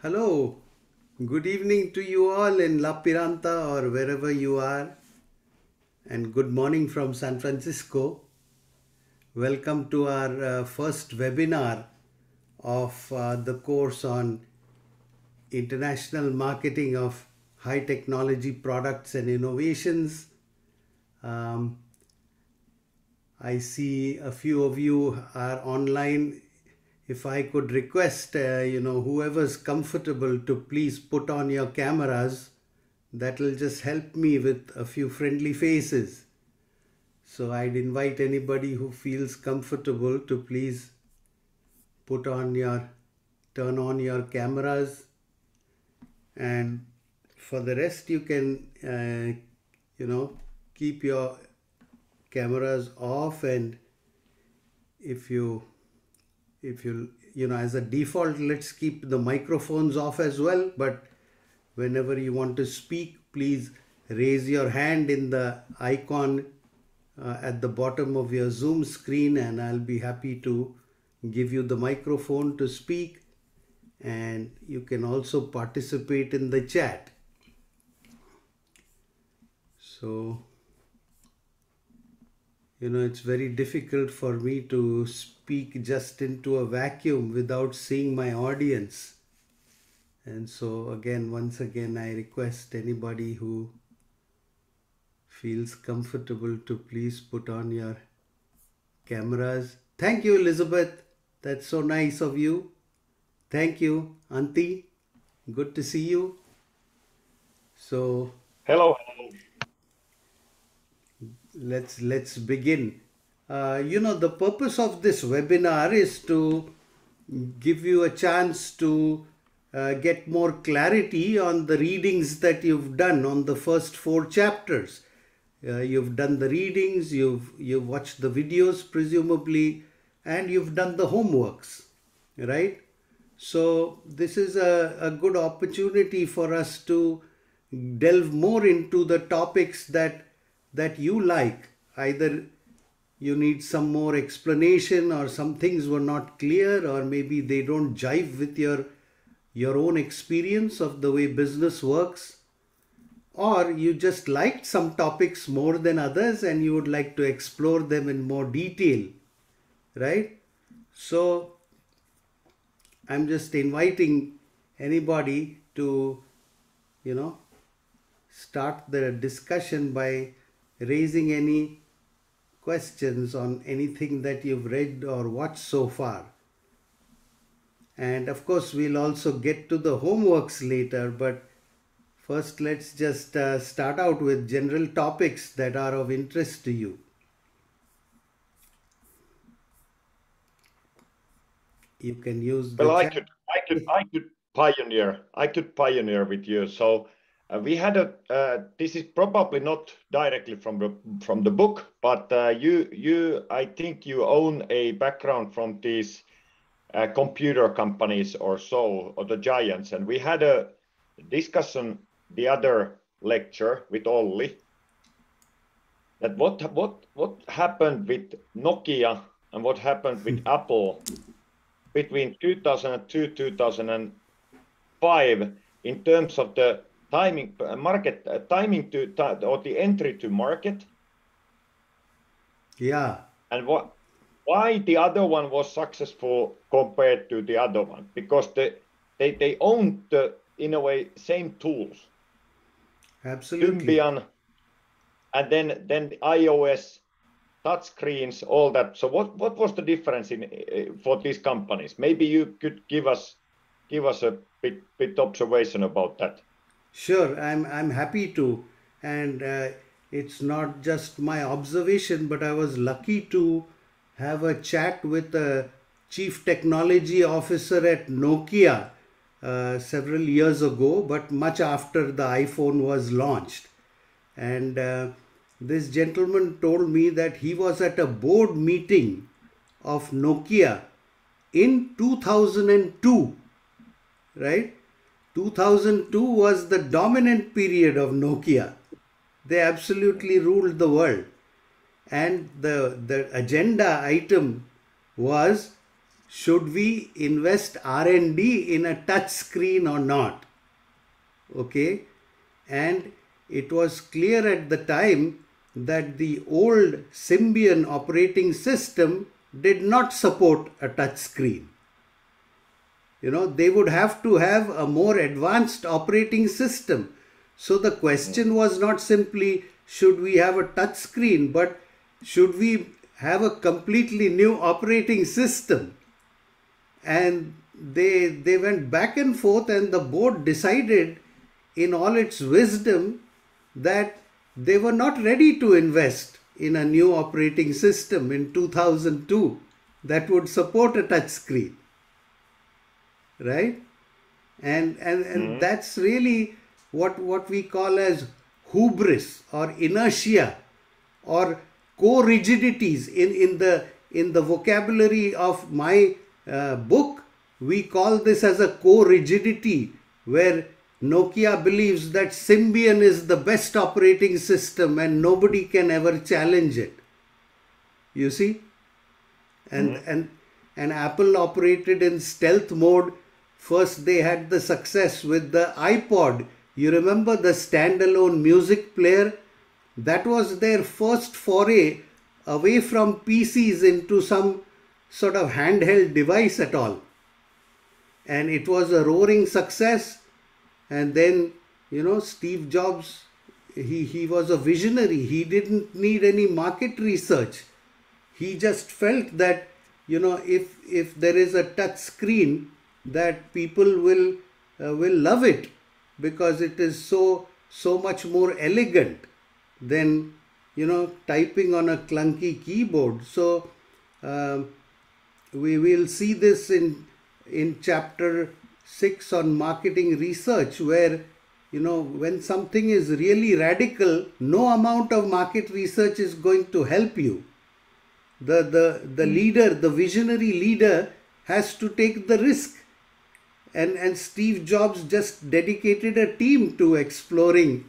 Hello, good evening to you all in La Piranta or wherever you are, and good morning from San Francisco. Welcome to our first webinar of the course on international marketing of high technology products and innovations. Um, I see a few of you are online. If I could request, whoever's comfortable to please put on your cameras, that will just help me with a few friendly faces. So I'd invite anybody who feels comfortable to please put on your, turn on your cameras, and for the rest you can, you know, keep your cameras off, and if you as a default, let's keep the microphones off as well. But whenever you want to speak, please raise your hand in the icon at the bottom of your Zoom screen, and I'll be happy to give you the microphone to speak. And you can also participate in the chat. So it's very difficult for me to speak just into a vacuum without seeing my audience. And so once again, I request anybody who feels comfortable to please put on your cameras. Thank you, Elizabeth. That's so nice of you. Thank you, Auntie. Good to see you. So Hello. let's begin. The purpose of this webinar is to give you a chance to get more clarity on the readings that you've done on the first four chapters. You've done the readings, you've watched the videos presumably, and you've done the homeworks, right? So this is a good opportunity for us to delve more into the topics that you like. Either you need some more explanation, or some things were not clear, or maybe they don't jive with your own experience of the way business works, or you just liked some topics more than others and you would like to explore them in more detail, right? So I'm just inviting anybody to, you know, start the discussion by raising any questions on anything that you've read or watched so far. And of course, we'll also get to the homeworks later, but first let's just start out with general topics that are of interest to you. You can use the Well, I chat. could, I could, I could pioneer. I could pioneer with you. So we had a. This is probably not directly from the book, but I think you own a background from these computer companies or so, or the giants, and we had a discussion the other lecture with Olli that what happened with Nokia and what happened with Apple between 2002 2005 in terms of the timing market timing to or the entry to market, Yeah, and why the other one was successful compared to the other one, because they owned the, in a way, same tools, absolutely. Symbian, and then the iOS touchscreens, all that. So what was the difference in for these companies? Maybe you could give us a bit observation about that. Sure, I'm happy to. And it's not just my observation, but I was lucky to have a chat with the chief technology officer at Nokia several years ago, but much after the iPhone was launched. And this gentleman told me that he was at a board meeting of Nokia in 2002, right? 2002 was the dominant period of Nokia. They absolutely ruled the world. And the agenda item was should we invest R&D in a touch screen or not? Okay, and it was clear at the time that the old Symbian operating system did not support a touch screen. They would have to have a more advanced operating system. So the question was not simply should we have a touch screen, but should we have a completely new operating system? And they went back and forth, and the board decided in all its wisdom that they were not ready to invest in a new operating system in 2002 that would support a touch screen. Right? And that's really what we call as hubris or inertia or co-rigidities. In the vocabulary of my book, we call this as a co-rigidity, where Nokia believes that Symbian is the best operating system and nobody can ever challenge it. You see? And Apple operated in stealth mode. First they had the success with the iPod. You remember the standalone music player? That was their first foray away from PCs into some sort of handheld device at all. And it was a roaring success. And then, Steve Jobs, he was a visionary. He didn't need any market research. He just felt that, if there is a touch screen, that people will love it because it is so much more elegant than, typing on a clunky keyboard. So we will see this in chapter 6 on marketing research, where when something is really radical, no amount of market research is going to help you. The leader, the visionary leader, has to take the risk. And Steve Jobs just dedicated a team to exploring.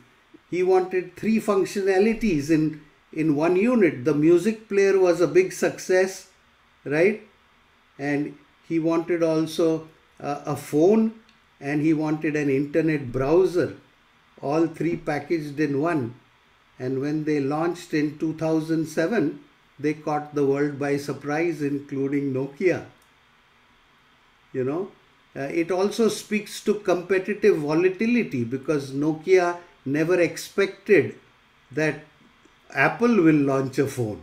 He wanted 3 functionalities in one unit. The music player was a big success, right? And he wanted also a phone, and he wanted an internet browser, all 3 packaged in one. And when they launched in 2007, they caught the world by surprise, including Nokia. It also speaks to competitive volatility, because Nokia never expected that Apple will launch a phone.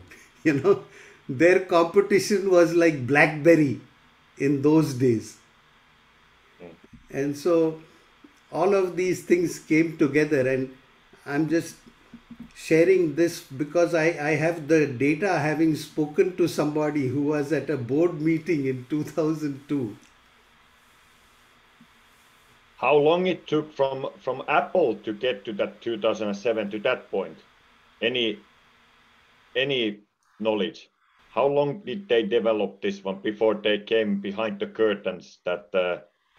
Their competition was like BlackBerry in those days. And so all of these things came together, and I'm just sharing this because I have the data, having spoken to somebody who was at a board meeting in 2002. How long it took from Apple to get to that 2007 to that point? Any knowledge? How long did they develop this one before they came behind the curtains that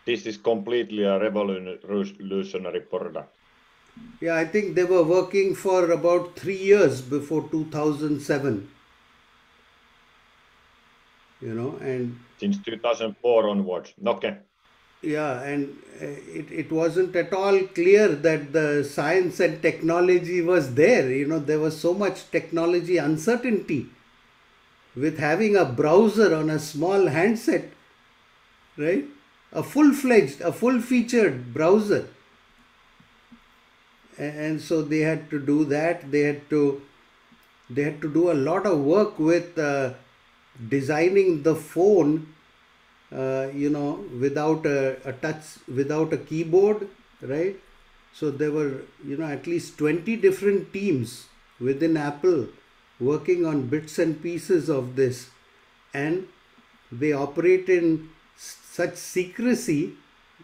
this is completely a revolutionary product? Yeah, I think they were working for about 3 years before 2007. And since 2004 onwards. Okay. Yeah, and it wasn't at all clear that the science and technology was there. There was so much technology uncertainty with having a browser on a small handset, right? A full-fledged, a full-featured browser. And so they had to do that. They had to do a lot of work with designing the phone, without a touch, without a keyboard, right? So there were, at least 20 different teams within Apple working on bits and pieces of this. And they operate in such secrecy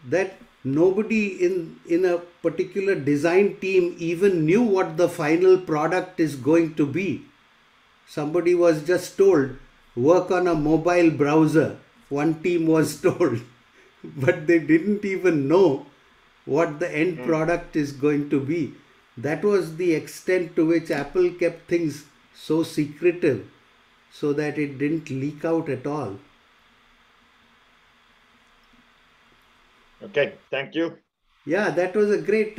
that nobody in a particular design team even knew what the final product is going to be. Somebody was just told, work on a mobile browser. One team was told, but they didn't even know what the end product is going to be. That was the extent to which Apple kept things so secretive, so that it didn't leak out at all. Okay, thank you. Yeah, that was a great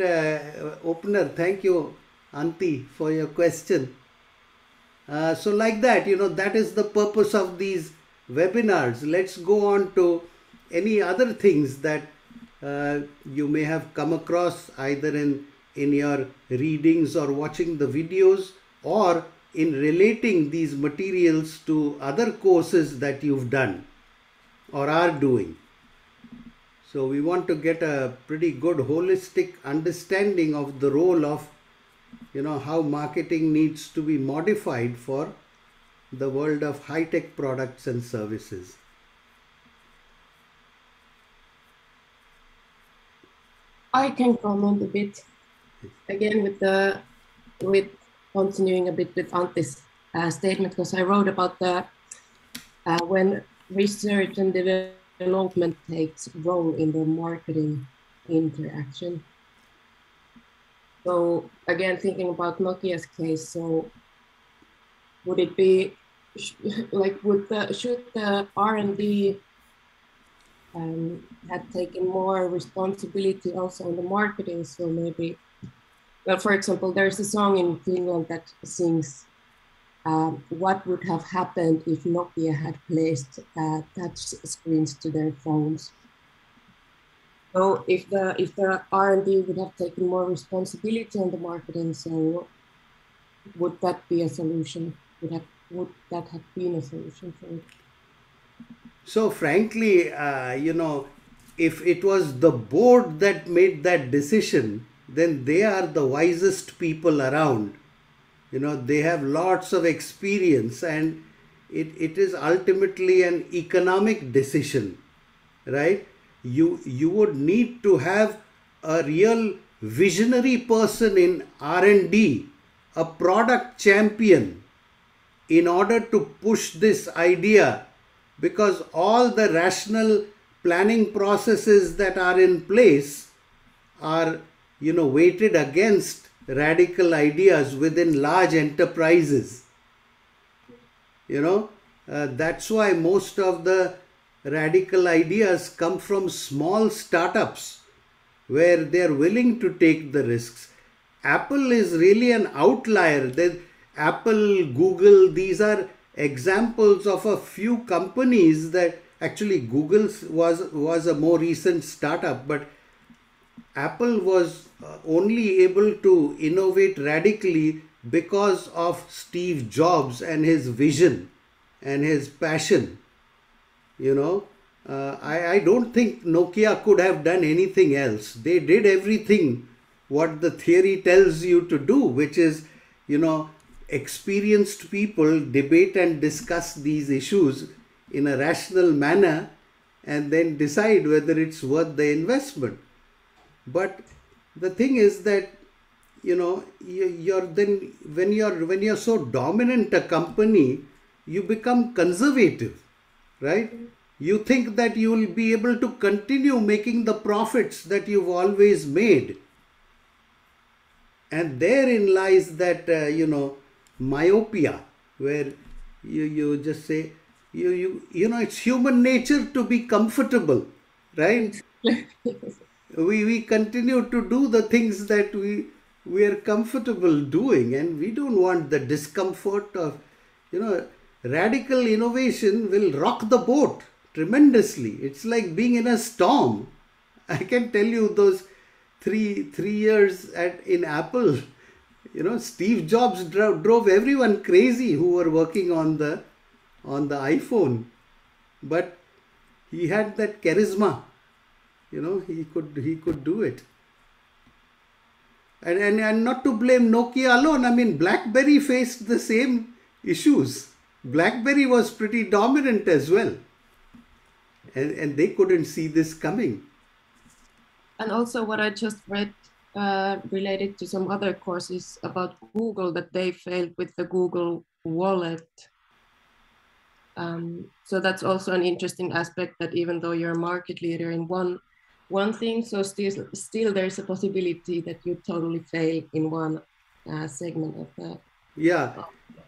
opener. Thank you, Anti, for your question. So, like that, that is the purpose of these webinars. Let's go on to any other things that you may have come across either in your readings or watching the videos, or in relating these materials to other courses that you've done or are doing. So we want to get a pretty good holistic understanding of the role of, how marketing needs to be modified for the world of high-tech products and services. I can comment a bit again with continuing a bit with Anti's statement, because I wrote about the when research and development takes role in the marketing interaction. So again, thinking about Nokia's case, so would it be like should the R&D had taken more responsibility also on the marketing? So maybe, well, for example, there's a song in Finland that sings what would have happened if Nokia had placed touch screens to their phones. So if the R&D would have taken more responsibility on the marketing, so would that be a solution? Would that have been a solution for it? So frankly, if it was the board that made that decision, then they are the wisest people around. They have lots of experience, and it is ultimately an economic decision, right? You would need to have a real visionary person in R&D, a product champion, in order to push this idea, because all the rational planning processes that are in place are weighted against radical ideas within large enterprises. That's why most of the radical ideas come from small startups where they're willing to take the risks. Apple is really an outlier. Apple, Google, these are examples of a few companies that actually Google was a more recent startup, but Apple was only able to innovate radically because of Steve Jobs and his vision and his passion. I don't think Nokia could have done anything else. They did everything what the theory tells you to do, which is, experienced people debate and discuss these issues in a rational manner and then decide whether it's worth the investment. But the thing is that, you're then when you're so dominant a company, you become conservative, right? You think that you will be able to continue making the profits that you've always made. And therein lies that, myopia, where you just say, it's human nature to be comfortable, right? We continue to do the things that we are comfortable doing, and we don't want the discomfort of, radical innovation will rock the boat tremendously. It's like being in a storm. I can tell you those three years in Apple, Steve Jobs drove everyone crazy who were working on the iPhone, but he had that charisma. He could do it. And not to blame Nokia alone. I mean, BlackBerry faced the same issues. BlackBerry was pretty dominant as well. And they couldn't see this coming. And also what I just read related to some other courses about Google, that they failed with the Google Wallet. So that's also an interesting aspect, that even though you're a market leader in one thing, so still there's a possibility that you totally fail in one segment of the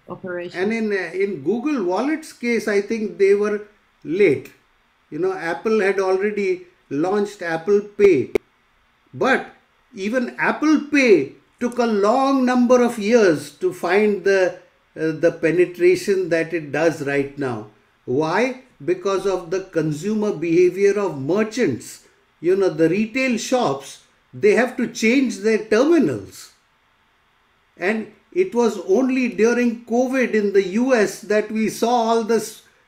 operation. And in Google Wallet's case, I think they were late. Apple had already launched Apple Pay. But even Apple Pay took a long number of years to find the penetration that it does right now. Why? Because of the consumer behavior of merchants. The retail shops, they have to change their terminals. And it was only during COVID in the US that we saw all the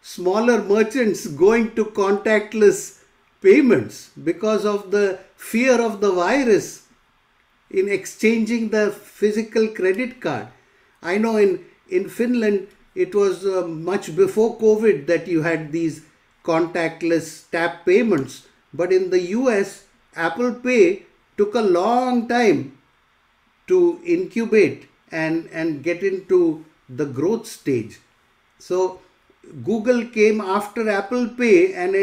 smaller merchants going to contactless payments because of the fear of the virus in exchanging the physical credit card. I know in Finland it was much before COVID that you had these contactless tap payments. But in the US, Apple Pay took a long time to incubate and get into the growth stage. So Google came after Apple Pay, and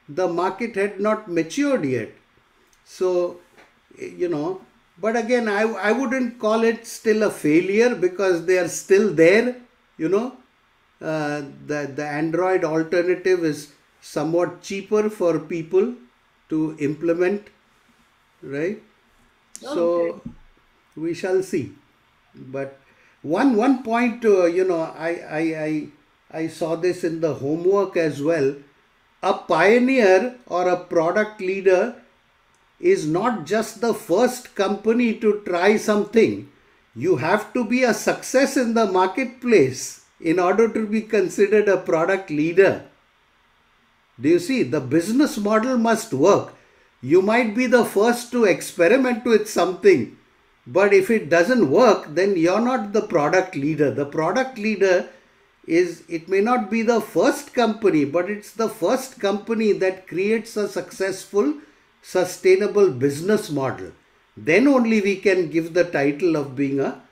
the market had not matured yet. So, but again, I wouldn't call it still a failure because they are still there. The Android alternative is somewhat cheaper for people to implement, right? So we shall see. But one point, I saw this in the homework as well. A pioneer or a product leader is not just the first company to try something. You have to be a success in the marketplace in order to be considered a product leader. Do you see? The business model must work. You might be the first to experiment with something, but if it doesn't work, then you're not the product leader. The product leader it may not be the first company, but it's the first company that creates a successful, sustainable business model. Then only we can give the title of being a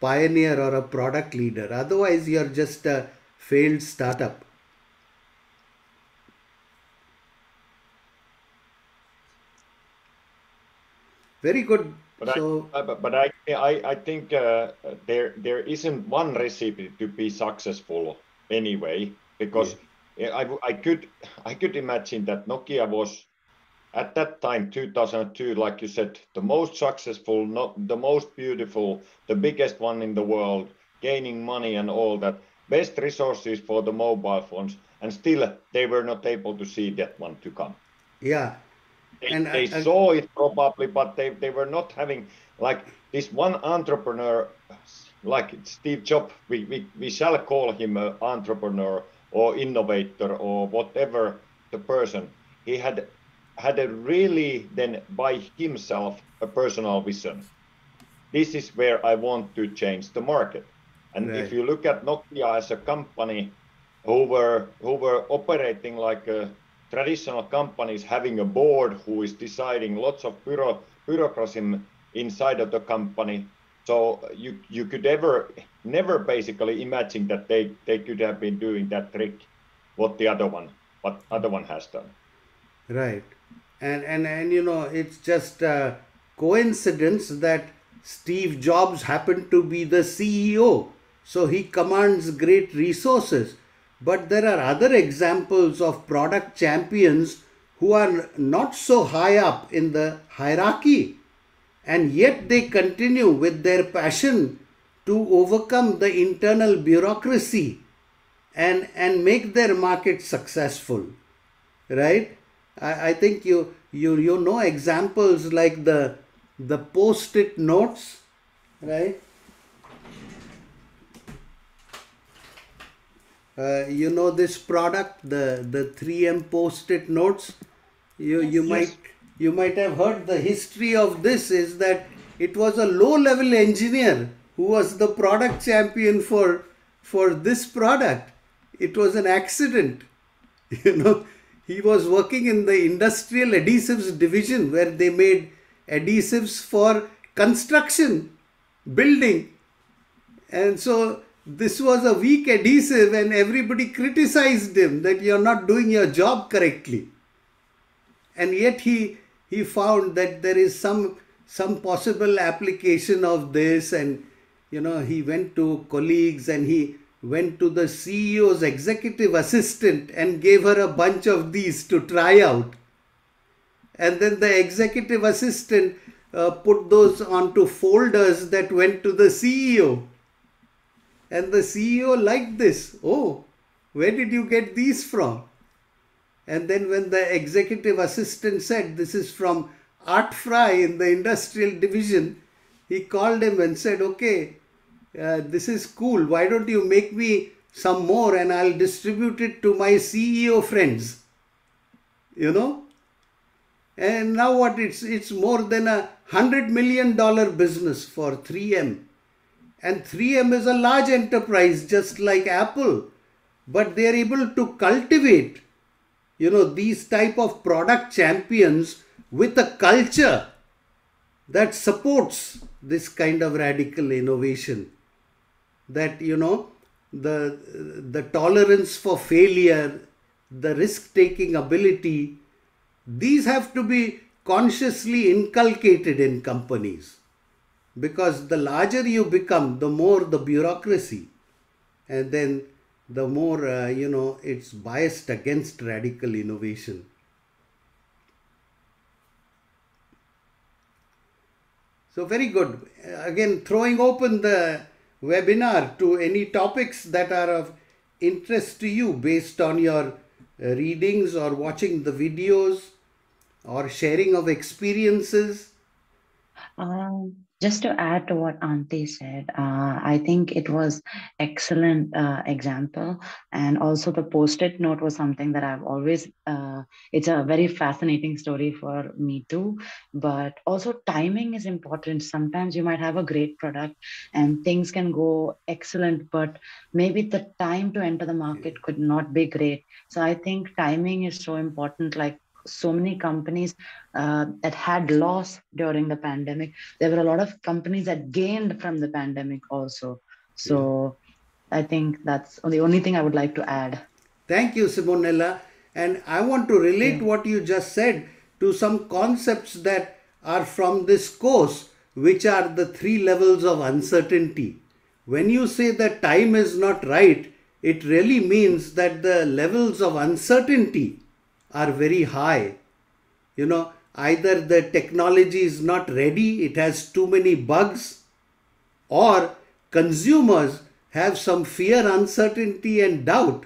pioneer or a product leader. Otherwise, you're just a failed startup. Very good. I think there isn't one recipe to be successful anyway, because I could imagine that Nokia was at that time 2002, like you said, the most successful, not the most beautiful, the biggest one in the world, gaining money and all that, best resources for the mobile phones, and still they were not able to see that one to come. Yeah. They saw it probably, but they were not having like this one entrepreneur, like Steve Jobs. We shall call him an entrepreneur or innovator or whatever the person. He had a really then by himself a personal vision. This is where I want to change the market. And if you look at Nokia as a company who were operating like a traditional companies, having a board who is deciding lots of bureaucracy inside of the company. So you could never basically imagine that they could have been doing that trick what the other one has done. Right. And it's just a coincidence that Steve Jobs happened to be the CEO. So he commands great resources. But there are other examples of product champions who are not so high up in the hierarchy, and yet they continue with their passion to overcome the internal bureaucracy and make their market successful, right? I think you know examples like the Post-it notes, right? This product, the 3M Post-it notes. You might have heard the history of this is that it was a low-level engineer who was the product champion for this product. It was an accident. He was working in the industrial adhesives division where they made adhesives for construction, building, and so this was a weak adhesive and everybody criticized him that you're not doing your job correctly. And yet he found that there is some possible application of this, and he went to colleagues and he went to the CEO's executive assistant and gave her a bunch of these to try out. And then the executive assistant put those onto folders that went to the CEO. And the CEO liked this. Oh, where did you get these from? And then when the executive assistant said, this is from Art Fry in the industrial division, he called him and said, okay, this is cool. Why don't you make me some more and I'll distribute it to my CEO friends? You know? And now what? It's more than $100 million business for 3M. And 3M is a large enterprise just like Apple. But they are able to cultivate, these type of product champions with a culture that supports this kind of radical innovation. That, the tolerance for failure, the risk-taking ability, these have to be consciously inculcated in companies. Because the larger you become, the more the bureaucracy. And then the more, it's biased against radical innovation. So very good. Again, throwing open the webinar to any topics that are of interest to you based on your readings or watching the videos or sharing of experiences. Just to add to what Auntie said, I think it was excellent example, and also the post-it note was something that I've always, it's a very fascinating story for me too, but also timing is important. Sometimes you might have a great product and things can go excellent, but maybe the time to enter the market could not be great. So I think timing is so important. Like so many companies that had loss during the pandemic. There were a lot of companies that gained from the pandemic also. So I think that's the only thing I would like to add. Thank you, Simonella. And I want to relate what you just said to some concepts that are from this course, which are the 3 levels of uncertainty. When you say that time is not right, it really means that the levels of uncertainty are very high. Either the technology is not ready, it has too many bugs, or consumers have some fear, uncertainty and doubt,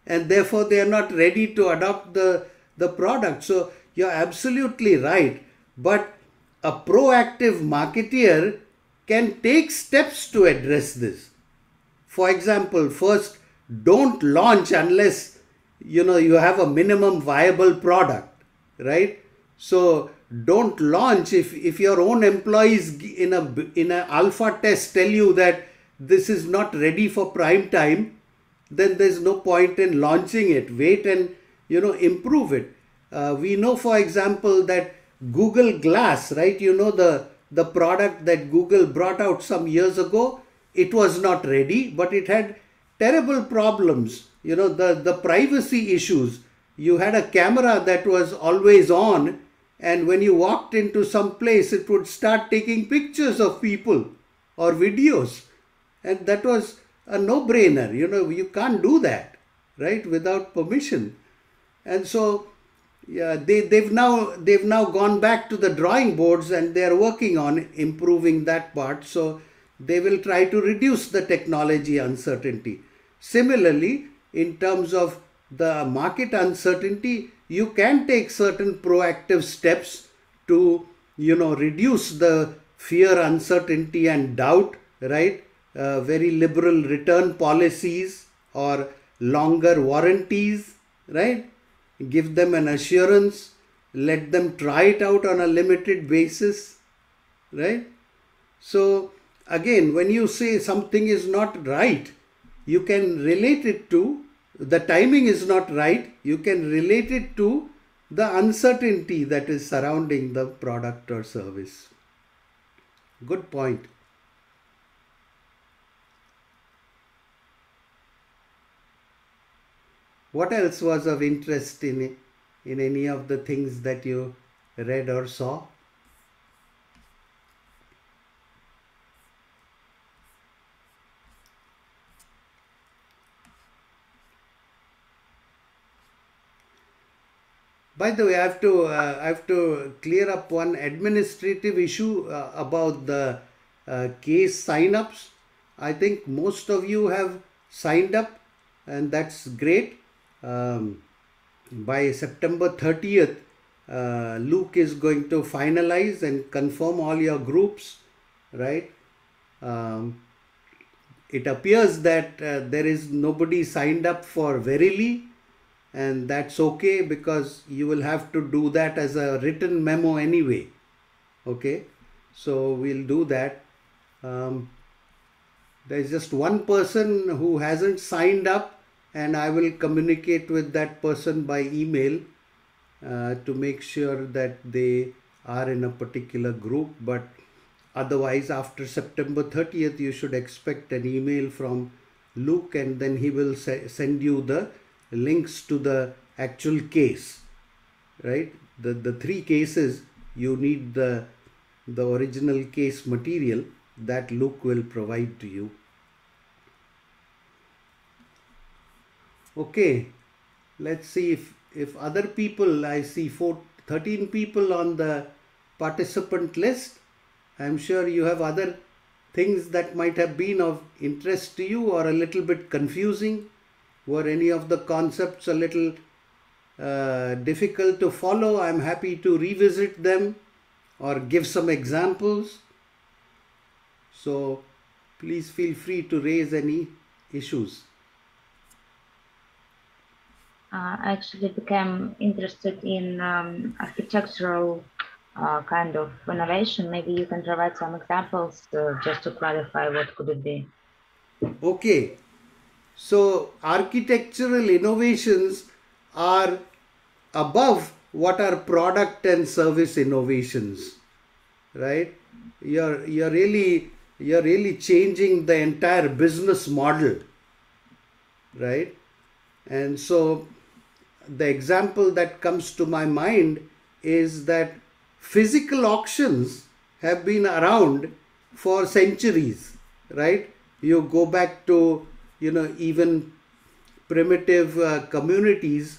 and therefore they are not ready to adopt the product. So you're absolutely right. But a proactive marketeer can take steps to address this. For example, first, don't launch unless you have a minimum viable product, right? So don't launch if your own employees in a alpha test tell you that this is not ready for prime time, then there's no point in launching it. Wait and improve it. We know, for example, that Google Glass, right? The product that Google brought out some years ago, it was not ready, but it had terrible problems. The privacy issues. You had a camera that was always on, and when you walked into some place, it would start taking pictures of people or videos. And that was a no-brainer. You can't do that, right, without permission. And so they've now gone back to the drawing boards, and they're working on improving that part. So they will try to reduce the technology uncertainty. Similarly, in terms of the market uncertainty, you can take certain proactive steps to, reduce the fear, uncertainty and doubt, right? Very liberal return policies or longer warranties, right? Give them an assurance, let them try it out on a limited basis, right? So again, when you say something is not right, you can relate it to the timing is not right. You can relate it to the uncertainty that is surrounding the product or service. Good point. What else was of interest in any of the things that you read or saw? By the way, I have to clear up one administrative issue about the case sign-ups. I think most of you have signed up, and that's great. By September 30th, Luke is going to finalize and confirm all your groups, right? It appears that there is nobody signed up for Verily, and that's okay because you will have to do that as a written memo anyway. Okay, so we'll do that. There's just one person who hasn't signed up, and I will communicate with that person by email to make sure that they are in a particular group. But otherwise, after September 30th, you should expect an email from Luke, and then he will send you the links to the actual case, right? The three cases, you need the original case material that Luke will provide to you. Okay, let's see if other people, I see 13 people on the participant list. I'm sure you have other things that might have been of interest to you or a little bit confusing. Were any of the concepts a little difficult to follow? I'm happy to revisit them or give some examples. So please feel free to raise any issues. I actually became interested in architectural kind of innovation. Maybe you can provide some examples just to clarify what could it be. Okay. So architectural innovations are above what are product and service innovations, right? You're really changing the entire business model, right? And so the example that comes to my mind is that physical auctions have been around for centuries, right? You go back to, even primitive communities,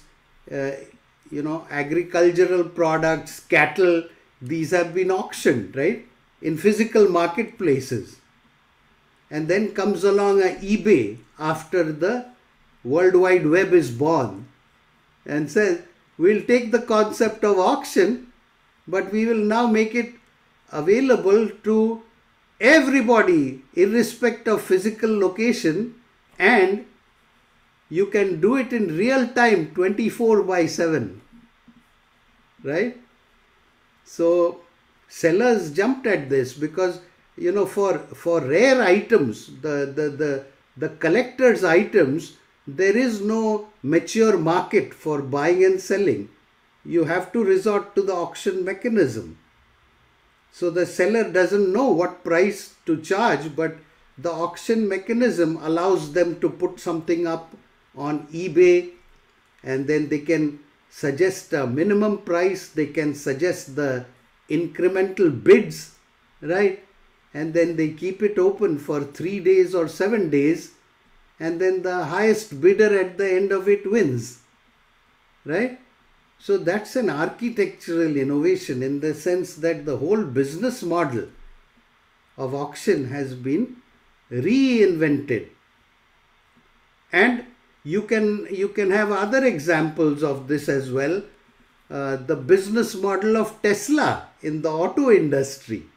agricultural products, cattle, these have been auctioned, right? In physical marketplaces. And then comes along a eBay after the World Wide Web is born and says, we'll take the concept of auction, but we will now make it available to everybody, irrespective of physical location, and you can do it in real time, 24/7, right? So sellers jumped at this because, for rare items, the collector's items, there is no mature market for buying and selling. You have to resort to the auction mechanism. So the seller doesn't know what price to charge, but the auction mechanism allows them to put something up on eBay, and then they can suggest a minimum price, they can suggest the incremental bids, right? And then they keep it open for 3 days or 7 days, and then the highest bidder at the end of it wins, right? So that's an architectural innovation in the sense that the whole business model of auction has been reinvented. And you can have other examples of this as well. The business model of Tesla in the auto industry,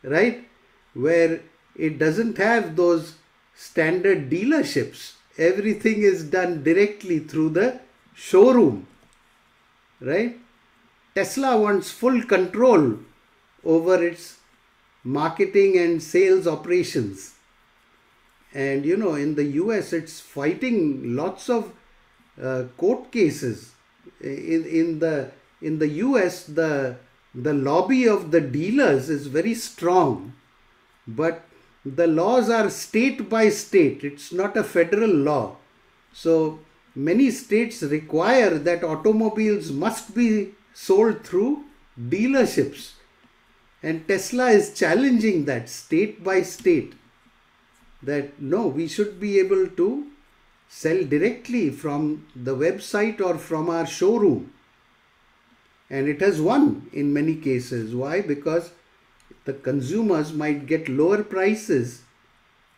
right? Where it doesn't have those standard dealerships. Everything is done directly through the showroom, right? Tesla wants full control over its marketing and sales operations. And in the US, it's fighting lots of court cases. In the US, the lobby of the dealers is very strong, but the laws are state by state. It's not a federal law. So many states require that automobiles must be sold through dealerships. And Tesla is challenging that state by state. That no, we should be able to sell directly from the website or from our showroom. And it has won in many cases. Why? Because the consumers might get lower prices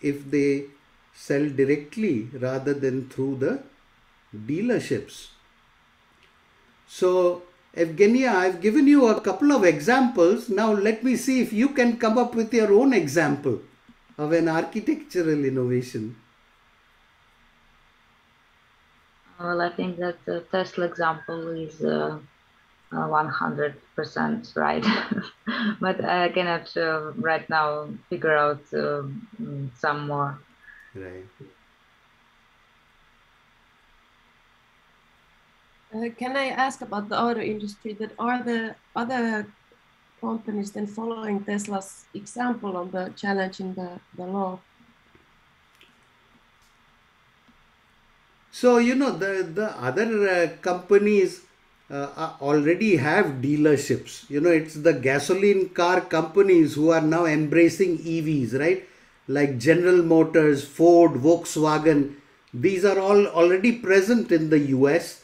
if they sell directly rather than through the dealerships. So, Evgenia, I've given you a couple of examples. Now, let me see if you can come up with your own example of an architectural innovation. Well, I think that the Tesla example is 100% right, but I cannot right now figure out some more. Right. Can I ask about the auto industry? That are the other companies then following Tesla's example on the challenging the law? So, the other companies already have dealerships. It's the gasoline car companies who are now embracing EVs, right? Like General Motors, Ford, Volkswagen. These are all already present in the US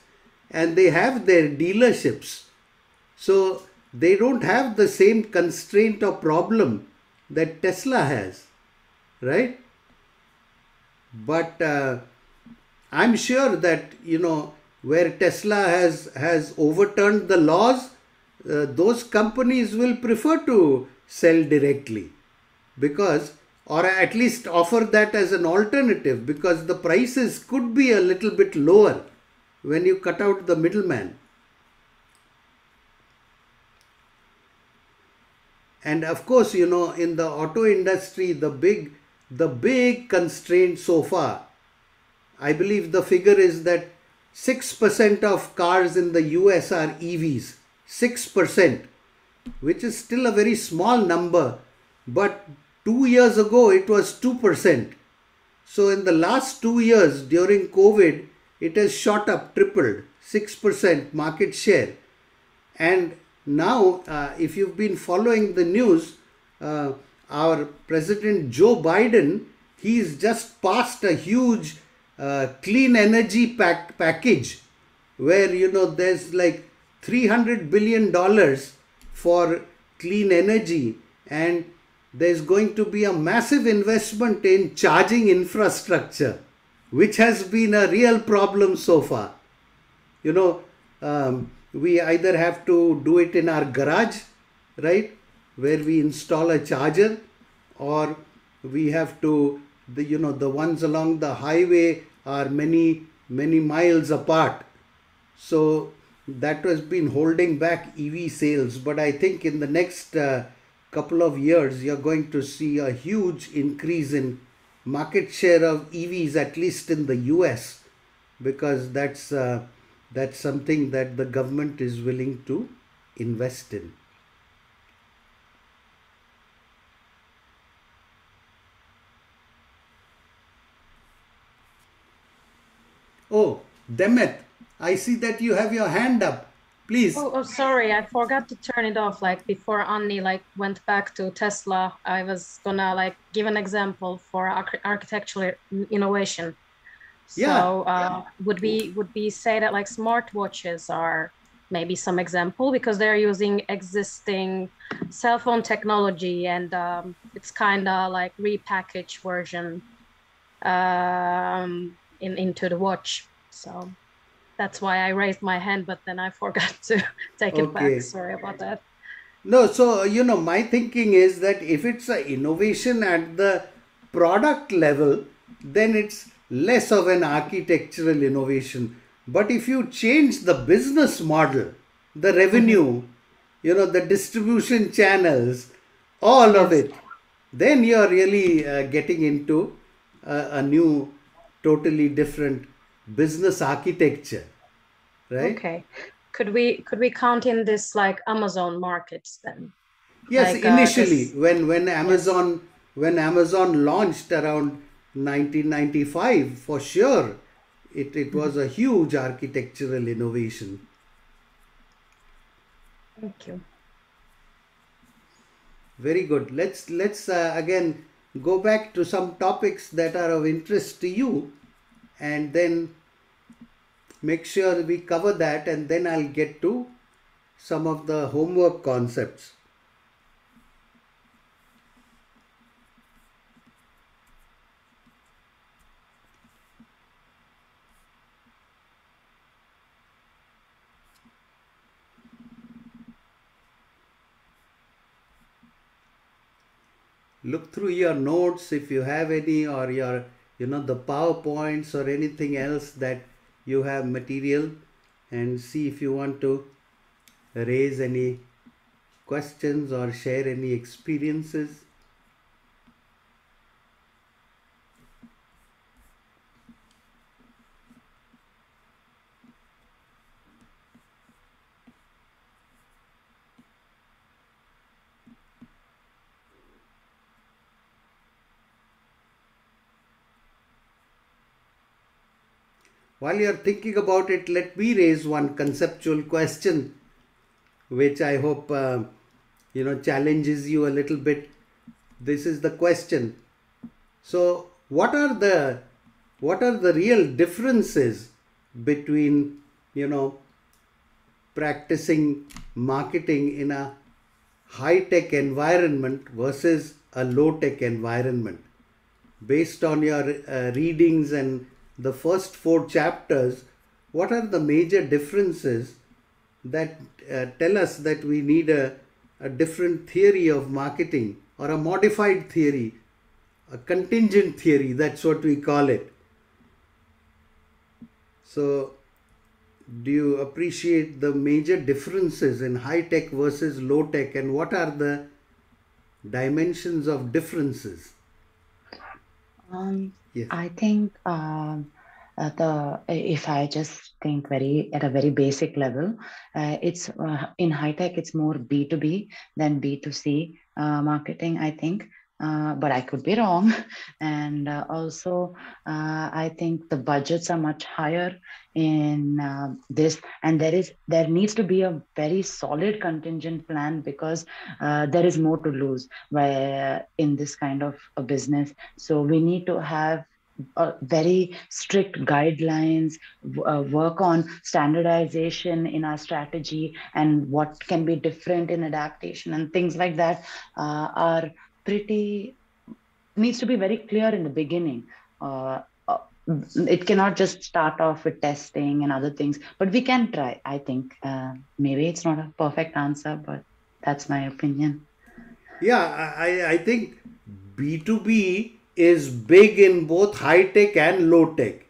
and they have their dealerships. So, they don't have the same constraint or problem that Tesla has, right? But I'm sure that, where Tesla has overturned the laws, those companies will prefer to sell directly because, or at least offer that as an alternative, because the prices could be a little bit lower when you cut out the middleman. And of course, in the auto industry, the big constraint so far, I believe the figure is that 6% of cars in the US are EVs. 6%, which is still a very small number. But 2 years ago, it was 2%. So in the last 2 years during COVID, it has shot up, tripled, 6% market share. And now, if you've been following the news, our President Joe Biden, he's just passed a huge clean energy package where there's like $300 billion for clean energy, and there's going to be a massive investment in charging infrastructure, which has been a real problem so far. We either have to do it in our garage, right, where we install a charger, or we have to, the ones along the highway are many miles apart. So that has been holding back EV sales. But I think in the next couple of years, you're going to see a huge increase in market share of EVs, at least in the US, because that's something that the government is willing to invest in. Oh, Demet, I see that you have your hand up. Please. Oh, sorry, I forgot to turn it off. Like before Anni went back to Tesla, I was gonna give an example for architectural innovation. Yeah. So would we say that smartwatches are maybe some example because they're using existing cell phone technology and it's kind of repackaged version into the watch. So that's why I raised my hand, but then I forgot to take it back. Sorry about that. No, so my thinking is that if it's an innovation at the product level, then it's less of an architectural innovation. But if you change the business model, the revenue, the distribution channels, all of it, then you're really getting into a new, totally different business architecture, right? Okay. Could we count in this Amazon markets then? Yes, initially when Amazon launched around 1995, for sure, it was a huge architectural innovation. Thank you. Very good. Let's again go back to some topics that are of interest to you, and then make sure we cover that, and then I'll get to some of the homework concepts. Look through your notes if you have any, or your, the PowerPoints or anything else that you have material, and see if you want to raise any questions or share any experiences. While you're thinking about it, let me raise one conceptual question, which I hope challenges you a little bit. This is the question. So, what are the real differences between practicing marketing in a high-tech environment versus a low-tech environment? Based on your readings and the first 4 chapters, what are the major differences that tell us that we need a different theory of marketing, or a modified theory, a contingent theory, that's what we call it. So, do you appreciate the major differences in high-tech versus low-tech, and what are the dimensions of differences? Yes. I think if I just think at a very basic level, it's in high tech, it's more B2B than B2C marketing, I think. But I could be wrong. And also, I think the budgets are much higher in this, and there needs to be a very solid contingent plan, because there is more to lose in this kind of a business. So we need to have very strict guidelines, work on standardization in our strategy, and what can be different in adaptation and things like that needs to be very clear in the beginning. It cannot just start off with testing and other things, but we can try. I think maybe it's not a perfect answer, but that's my opinion. Yeah, I think B2B is big in both high tech and low tech.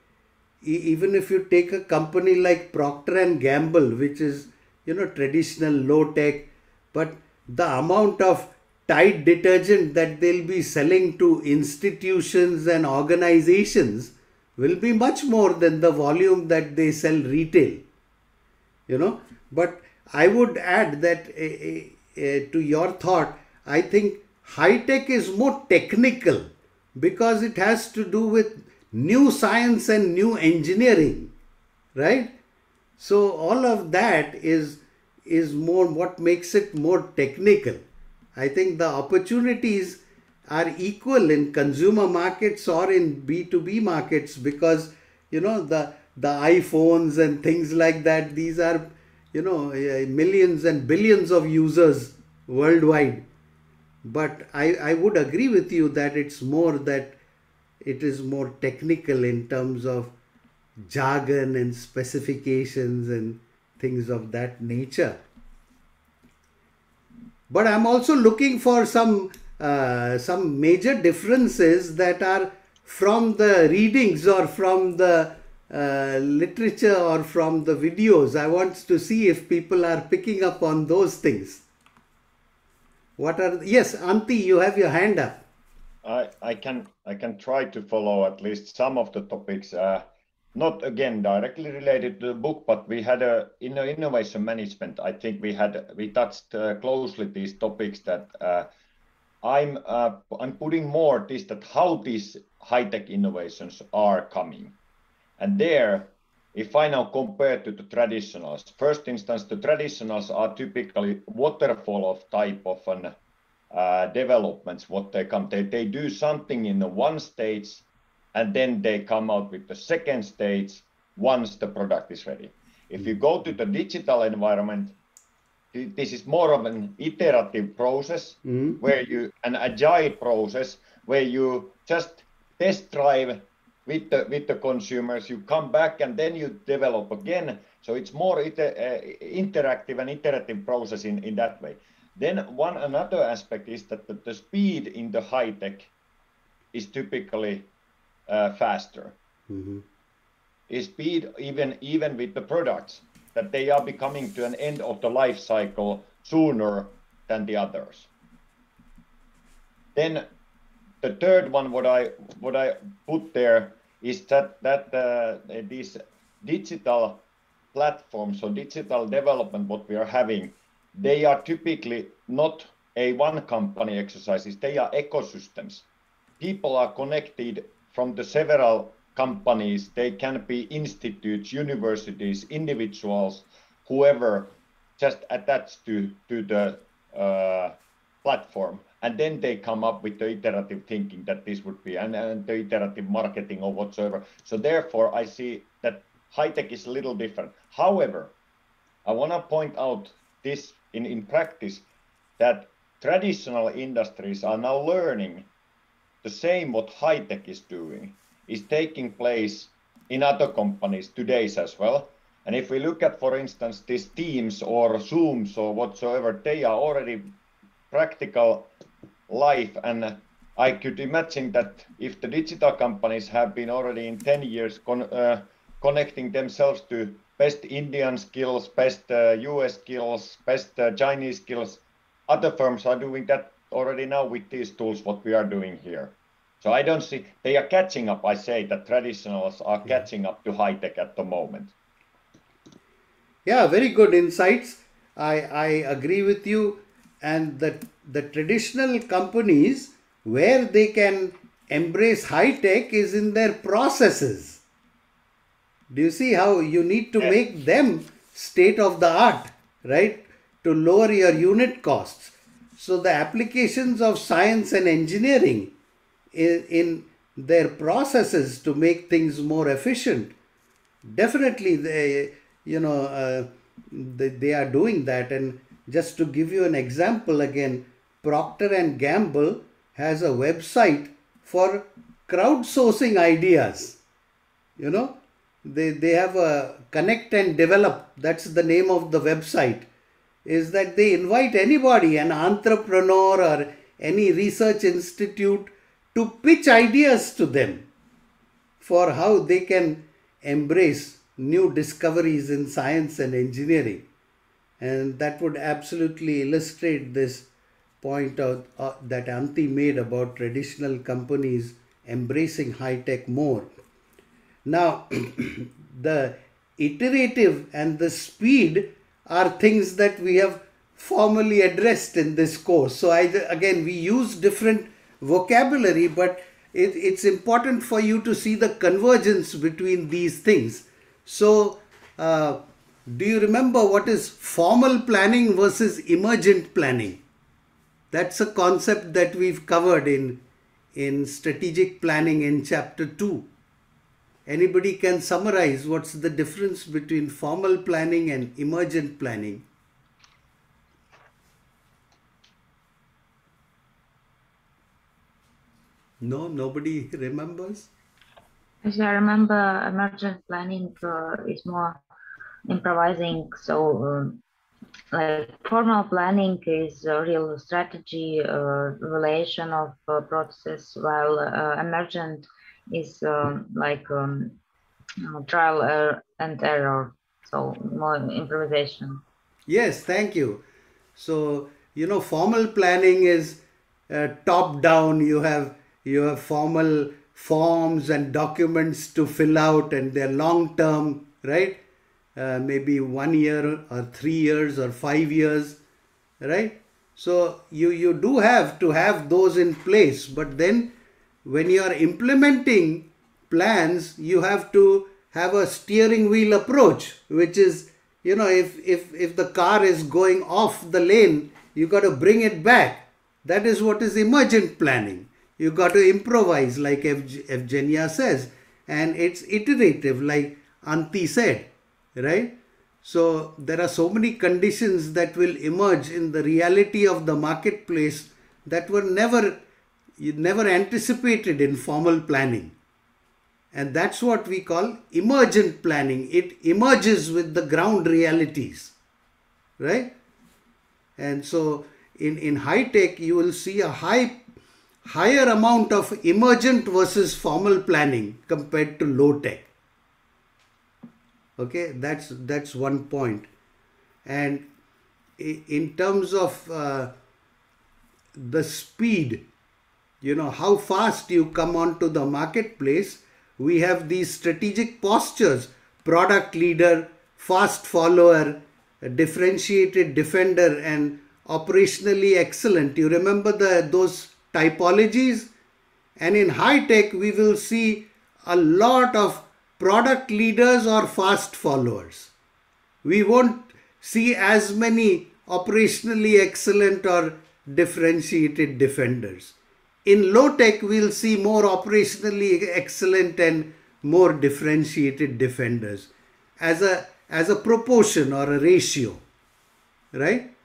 Even if you take a company like Procter and Gamble, which is traditional low tech, but the amount of Tide detergent that they'll be selling to institutions and organizations will be much more than the volume that they sell retail. But I would add that to your thought, I think high tech is more technical, because it has to do with new science and new engineering, right? So all of that is more what makes it more technical. I think the opportunities are equal in consumer markets or in B2B markets, because the iPhones and things like that, these are millions and billions of users worldwide. But I would agree with you that it is more technical in terms of jargon and specifications and things of that nature. But I'm also looking for some major differences that are from the readings or from the literature or from the videos. I want to see if people are picking up on those things. Yes, Antti, you have your hand up. I can try to follow at least some of the topics, not again directly related to the book, but we had in innovation management, I think we touched closely these topics that I'm putting more this, that how these high-tech innovations are coming. And there, if I now compare to the traditionals, first instance, the traditionals are typically waterfall of type of an developments, what they come. They do something in the one stage, and then they come out with the second stage once the product is ready. If you go to the digital environment, this is more of an iterative process where an agile process where you just test drive with the consumers, you come back and then you develop again. So it's more interactive and iterative process in that way. Then another aspect is that the speed in the high tech is typically faster. Is speed even with the products, that they are becoming to an end of the life cycle sooner than the others. Then the third one, what I put there is that these digital platforms, so digital development, what we are having, they are typically not a one company exercises, they are ecosystems. People are connected from the several companies, they can be institutes, universities, individuals, whoever just attached to the platform. And then they come up with the iterative thinking that this would be, and the iterative marketing or whatsoever. So therefore, I see that high tech is a little different. However, I want to point out this in practice, that traditional industries are now learning the same what high tech is doing is taking place in other companies today as well. And if we look at, for instance, these Teams or Zooms or whatsoever, they are already practical life. And I could imagine that if the digital companies have been already in 10 years connecting themselves to best Indian skills, best US skills, best Chinese skills, other firms are doing that already now with these tools, what we are doing here. So I don't see, they are catching up. I say that traditionals are catching up to high tech at the moment. Yeah, very good insights. I agree with you. And the traditional companies, where they can embrace high tech is in their processes. Do you see how you need to make them state of the art, right? To lower your unit costs. So the applications of science and engineering in their processes to make things more efficient, definitely they are doing that. And just to give you an example again, Procter and Gamble has a website for crowdsourcing ideas. You know, they have a Connect and Develop, that's the name of the website, is that they invite anybody, an entrepreneur or any research institute, to pitch ideas to them for how they can embrace new discoveries in science and engineering. And that would absolutely illustrate this point that Antti made about traditional companies embracing high tech more. Now, the iterative and the speed are things that we have formally addressed in this course. So again, we use different vocabulary, but it's important for you to see the convergence between these things. So, do you remember what is formal planning versus emergent planning? That's a concept that we've covered in strategic planning in chapter 2. Anybody can summarize what's the difference between formal planning and emergent planning? No, nobody remembers? As I remember, emergent planning is more improvising. So like formal planning is a real strategy, relation of process, while emergent is trial and error, so more improvisation. Yes, thank you. So, formal planning is top down. You have formal forms and documents to fill out, and they're long term, right? Maybe 1 year or 3 years or 5 years, right? So you do have to have those in place, but then when you are implementing plans, you have to have a steering wheel approach, which is, if the car is going off the lane, you got to bring it back. That is what is emergent planning. You got to improvise, like Evgenia says, and it's iterative, like Antti said, right? So there are so many conditions that will emerge in the reality of the marketplace that were never anticipated in formal planning. And that's what we call emergent planning. It emerges with the ground realities, right? And so in high tech, you will see a higher amount of emergent versus formal planning compared to low tech. Okay, that's one point. And in terms of the speed, how fast you come onto the marketplace, we have these strategic postures: product leader, fast follower, differentiated defender, and operationally excellent. You remember those typologies? And in high tech, we will see a lot of product leaders or fast followers. We won't see as many operationally excellent or differentiated defenders. In low tech, we'll see more operationally excellent and more differentiated defenders as a proportion or a ratio, right?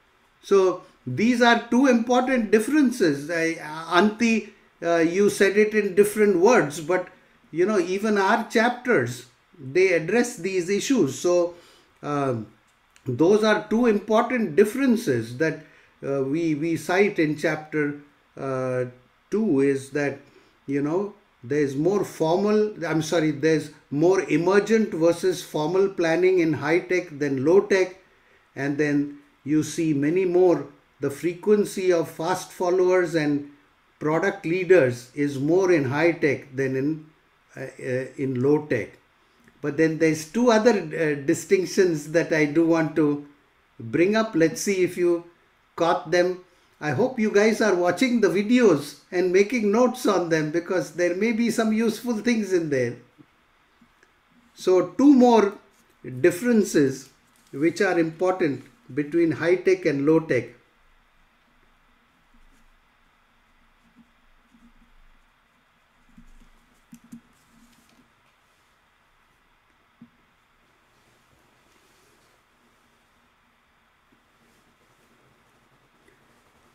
So these are two important differences. Antti, you said it in different words, but even our chapters, they address these issues. So those are two important differences that we cite in chapter 2, is that there's more there's more emergent versus formal planning in high tech than low tech, and then you see many more. The frequency of fast followers and product leaders is more in high tech than in low tech. But then there's two other distinctions that I do want to bring up. Let's see if you caught them. I hope you guys are watching the videos and making notes on them, because there may be some useful things in there. So two more differences which are important between high tech and low tech.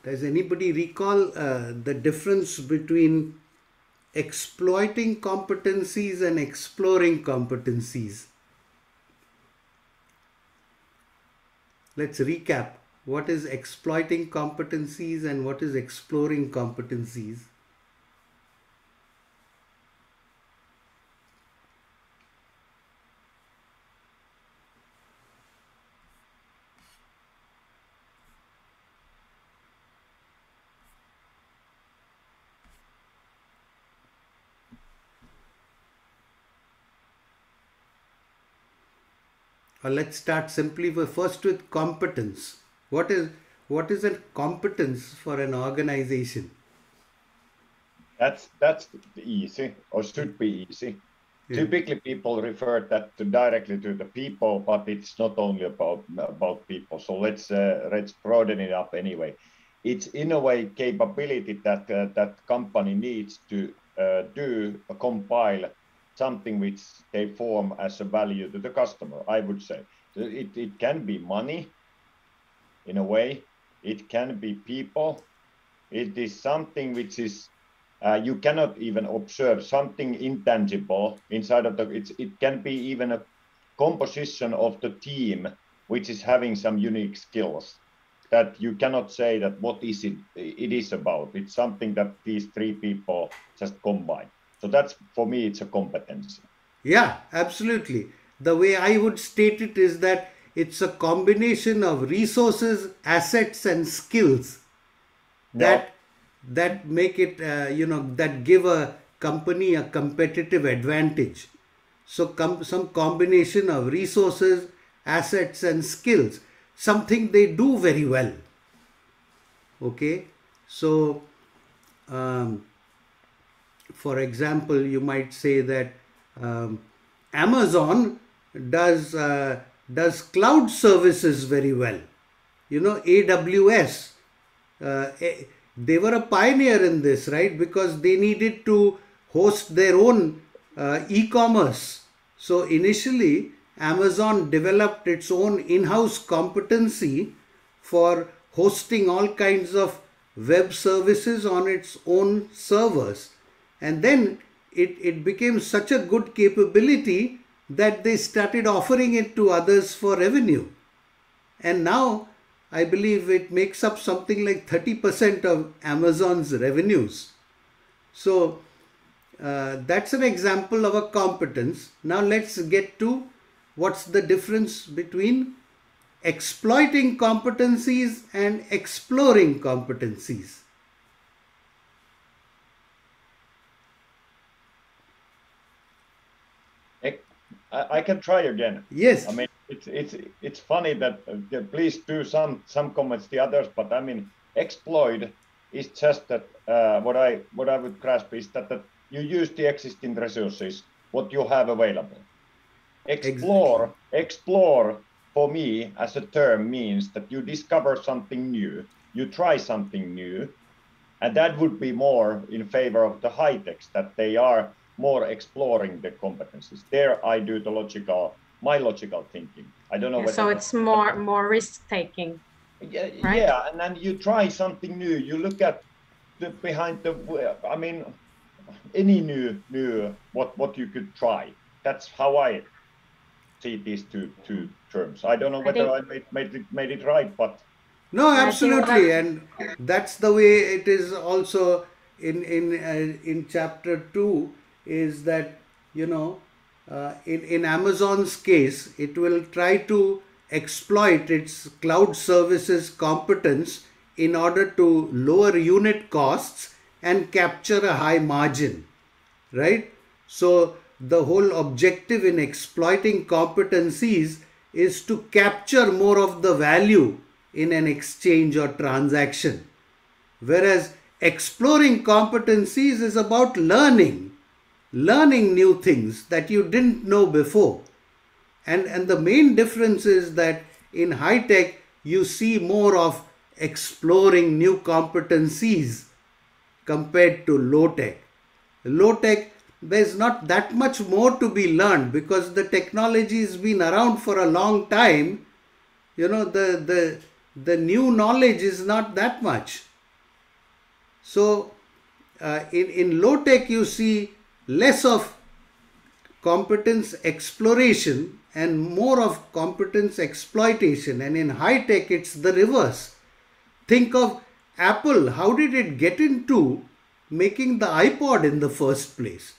Does anybody recall the difference between exploiting competencies and exploring competencies? Let's recap. What is exploiting competencies and what is exploring competencies? Let's start simply first with competence. What is a competence for an organization? That's easy, or should be easy. Yeah. Typically, people refer that directly to the people, but it's not only about people. So let's broaden it up anyway. It's in a way capability that that company needs to compile something which they form as a value to the customer, I would say. It can be money, in a way. It can be people. It is something which is, you cannot even observe, something intangible inside of it can be even a composition of the team, which is having some unique skills that you cannot say that what is it is about. It's something that these three people just combine. So that's, for me, it's a competency. Yeah, absolutely. The way I would state it is that it's a combination of resources, assets, and skills that make it, that give a company a competitive advantage. So some combination of resources, assets, and skills, something they do very well. Okay, so for example, you might say that Amazon does cloud services very well. AWS, they were a pioneer in this, right? Because they needed to host their own e-commerce. So initially, Amazon developed its own in-house competency for hosting all kinds of web services on its own servers. And then it became such a good capability that they started offering it to others for revenue. And now I believe it makes up something like 30% of Amazon's revenues. So that's an example of a competence. Now let's get to what's the difference between exploiting competencies and exploring competencies. I can try again. Yes. I mean, it's funny that please do some comments the others, but I mean, exploit is just that what I would grasp is that you use the existing resources what you have available. Explore for me as a term means that you discover something new, you try something new, and that would be more in favor of the high techs, that they are more exploring the competencies. There I do my logical thinking. I don't know. Yeah, so it's more risk taking. Yeah, right? Yeah, and then you try something new. You look at I mean, any new what you could try. That's how I see these two terms. I don't know whether I made it right, but no, absolutely, and that's the way it is also in chapter 2. Is that, you know, in Amazon's case, it will try to exploit its cloud services competence in order to lower unit costs and capture a high margin, right? So the whole objective in exploiting competencies is to capture more of the value in an exchange or transaction, whereas exploring competencies is about learning new things that you didn't know before. And the main difference is that in high tech, you see more of exploring new competencies compared to low tech. Low tech, there's not that much more to be learned because the technology has been around for a long time. You know, the new knowledge is not that much. So in low tech, you see less of competence exploration and more of competence exploitation, and in high tech it's the reverse. Think of Apple. How did it get into making the iPod in the first place?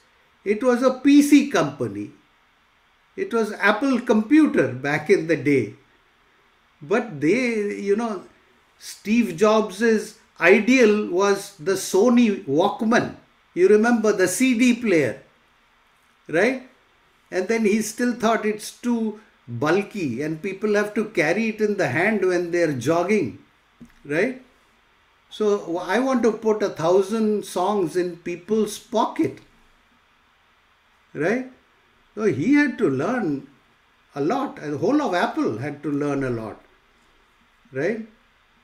It was a PC company. It was Apple Computer back in the day. But they, you know, Steve Jobs' ideal was the Sony Walkman. You remember the CD player, right? And then he still thought it's too bulky and people have to carry it in the hand when they're jogging, right? So I want to put 1,000 songs in people's pocket, right? So he had to learn a lot. The whole of Apple had to learn a lot, right?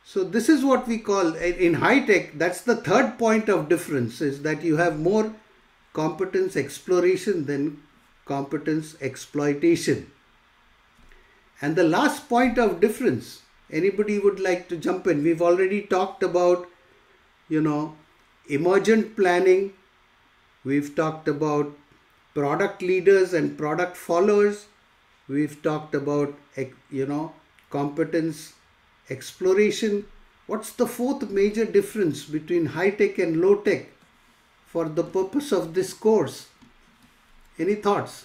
So this is what we call, in high tech, that's the third point of difference, is that you have more competence exploration than competence exploitation. And the last point of difference, anybody would like to jump in? We've already talked about, you know, emergent planning. We've talked about product leaders and product followers. We've talked about, you know, competence exploration. What's the fourth major difference between high tech and low tech for the purpose of this course? Any thoughts?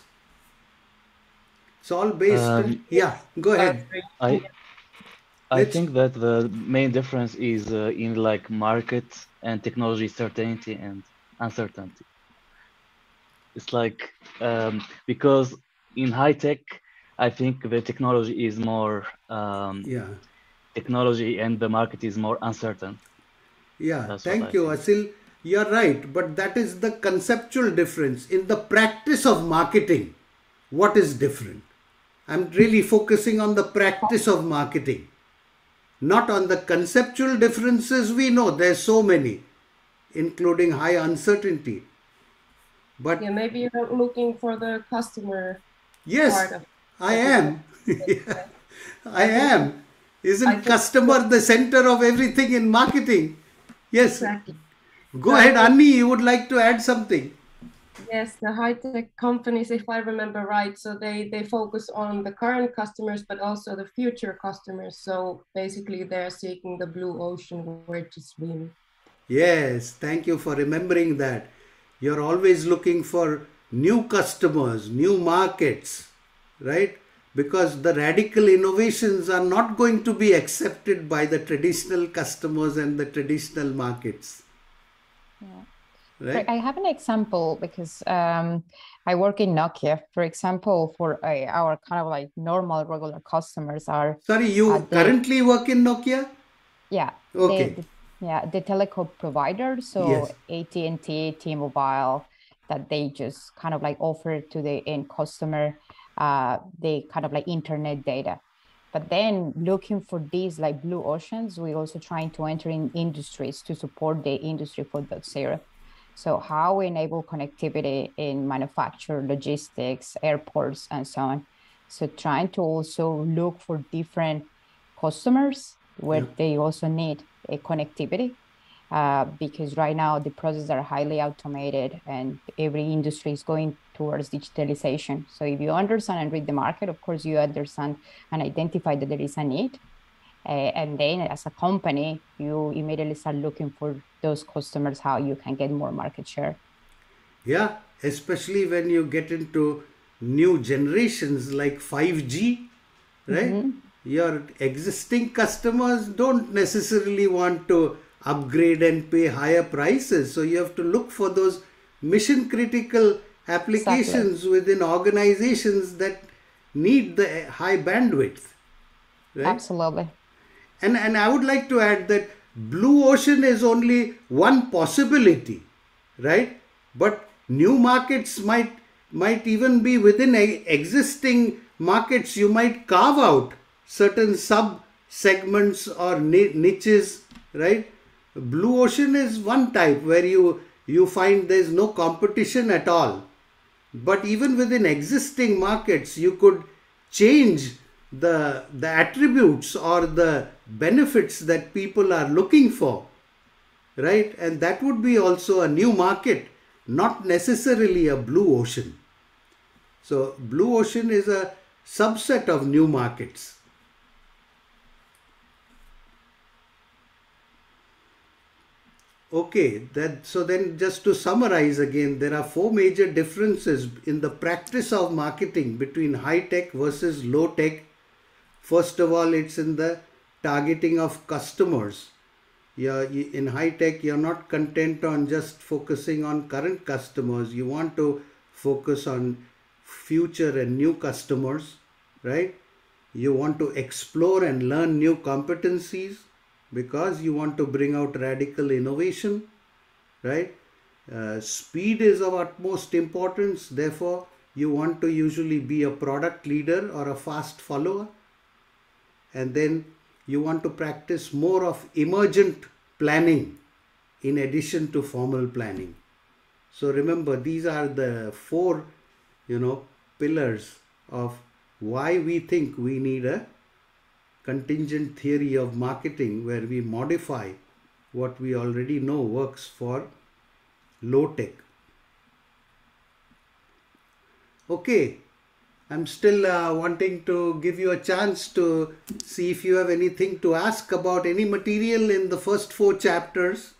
It's all based yeah, go ahead. I think that the main difference is in like market and technology certainty and uncertainty. It's like because in high tech, I think the technology is more technology and the market is more uncertain. Yeah, thank you, Asil. You're right, but that is the conceptual difference. In the practice of marketing, what is different? I'm really focusing on the practice of marketing, not on the conceptual differences. We know there's so many, including high uncertainty. But yeah, maybe you're looking for the customer. Yes, part of I am. I am. Isn't I think customer the center of everything in marketing? Yes. exactly. Go So I ahead, think Anni, you would like to add something. yes, the high-tech companies, if I remember right, so they focus on the current customers, but also the future customers. So basically, they're seeking the blue ocean where to swim. Yes, thank you for remembering that. You're always looking for new customers, new markets, right? Because the radical innovations are not going to be accepted by the traditional customers and the traditional markets, Yeah. right? I have an example because I work in Nokia. For example, for our kind of like normal regular customers are Sorry, you the currently work in Nokia? yeah Okay, the telecom provider. So yes, AT&T, T-Mobile, that they just kind of like offer to the end customer the kind of like internet data. But then looking for these like blue oceans, we also trying to enter in industries to support the industry 4.0. So how we enable connectivity in manufacture, logistics, airports, and so on. So trying to also look for different customers yeah, where they also need a connectivity because right now the processes are highly automated and every industry is going towards digitalization. So if you understand and read the market, of course, you understand and identify that there is a need. And then as a company, you immediately start looking for those customers, how you can get more market share. yeah, especially when you get into new generations like 5G, right? Mm-hmm. Your existing customers don't necessarily want to upgrade and pay higher prices. So you have to look for those mission critical Exactly. applications within organizations that need the high bandwidth, right? Absolutely. And I would like to add that blue ocean is only one possibility, right? But new markets might even be within existing markets. You might carve out certain sub segments or niches, right? Blue ocean is one type where you find there's no competition at all. But even within existing markets, you could change the attributes or the benefits that people are looking for, right? And that would be also a new market, not necessarily a blue ocean. So blue ocean is a subset of new markets. Okay, that so then just to summarize again, there are four major differences in the practice of marketing between high tech versus low tech. First of all, it's in the targeting of customers. In high tech, you're not content on just focusing on current customers. You want to focus on future and new customers, right? You want to explore and learn new competencies because you want to bring out radical innovation, right? Speed is of utmost importance. Therefore, you want to usually be a product leader or a fast follower. And then you want to practice more of emergent planning in addition to formal planning. So remember, these are the four, pillars of why we think we need a contingent theory of marketing where we modify what we already know works for low tech. Okay, I'm still wanting to give you a chance to see if you have anything to ask about any material in the first four chapters.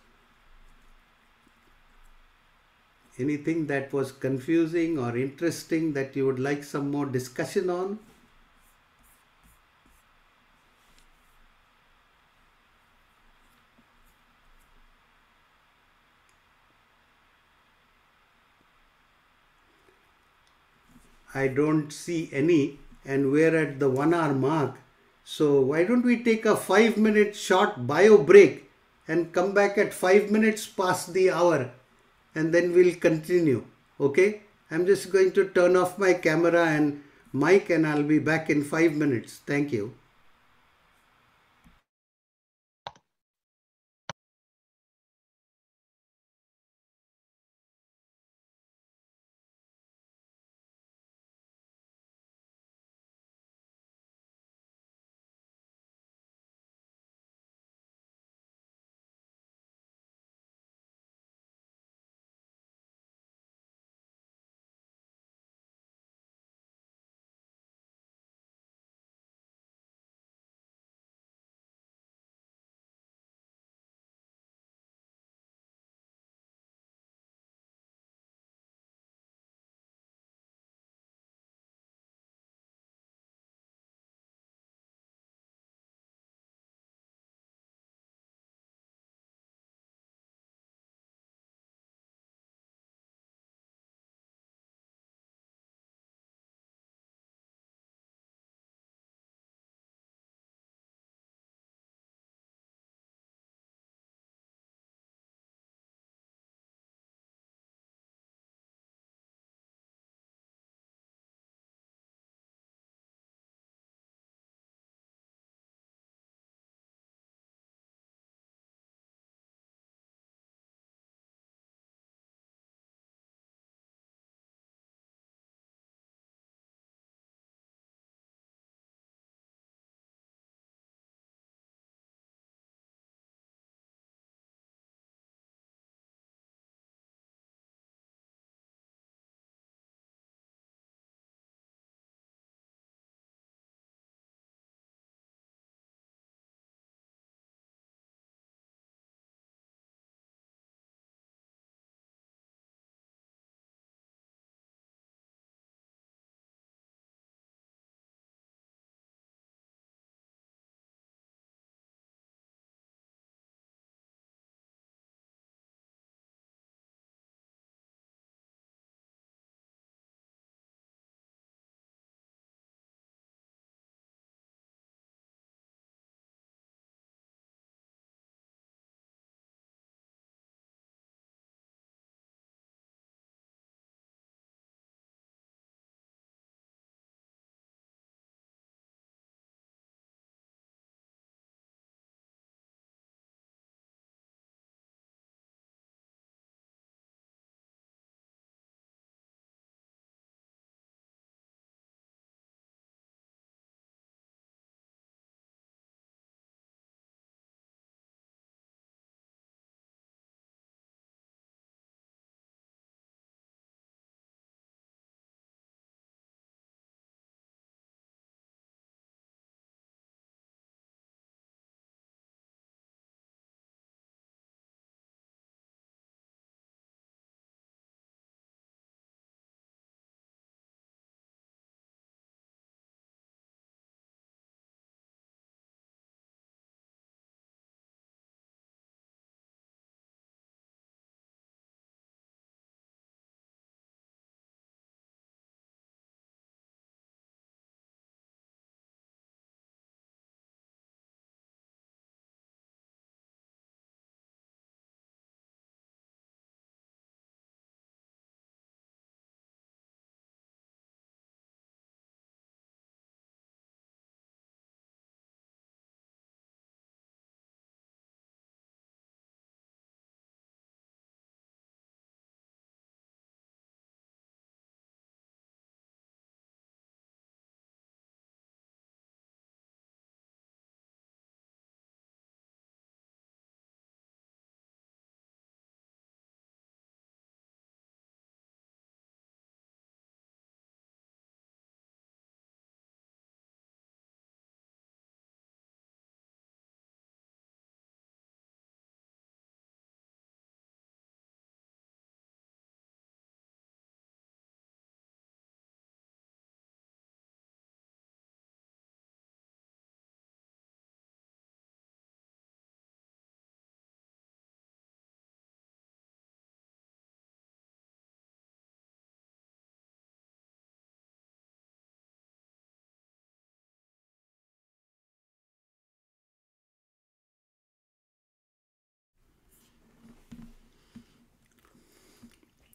Anything that was confusing or interesting that you would like some more discussion on? I don't see any, and we're at the 1 hour mark. So why don't we take a 5 minute short bio break and come back at 5 minutes past the hour and then we'll continue. Okay? I'm just going to turn off my camera and mic and I'll be back in 5 minutes. Thank you.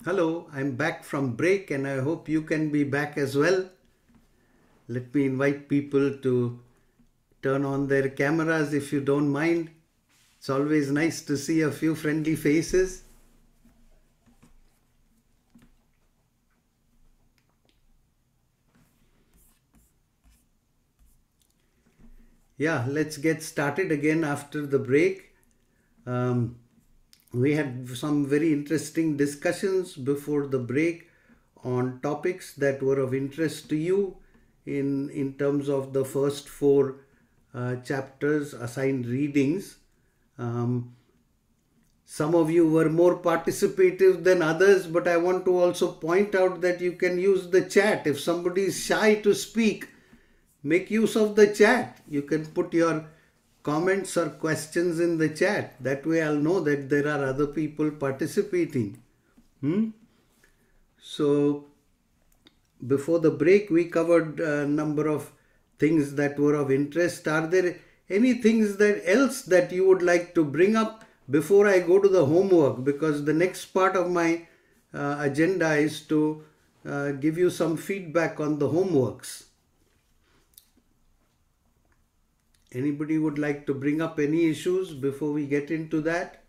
Hello, I'm back from break and I hope you can be back as well. Let me invite people to turn on their cameras if you don't mind. It's always nice to see a few friendly faces. Yeah, let's get started again after the break. We had some very interesting discussions before the break on topics that were of interest to you in terms of the first four chapters assigned readings. Some of you were more participative than others, but I want to also point out that you can use the chat. If somebody is shy to speak, make use of the chat. You can put your comments or questions in the chat. That way I'll know that there are other people participating. So before the break, we covered a number of things that were of interest. Are there any things else that you would like to bring up before I go to the homework? Because the next part of my agenda is to give you some feedback on the homeworks. Anybody would like to bring up any issues before we get into that?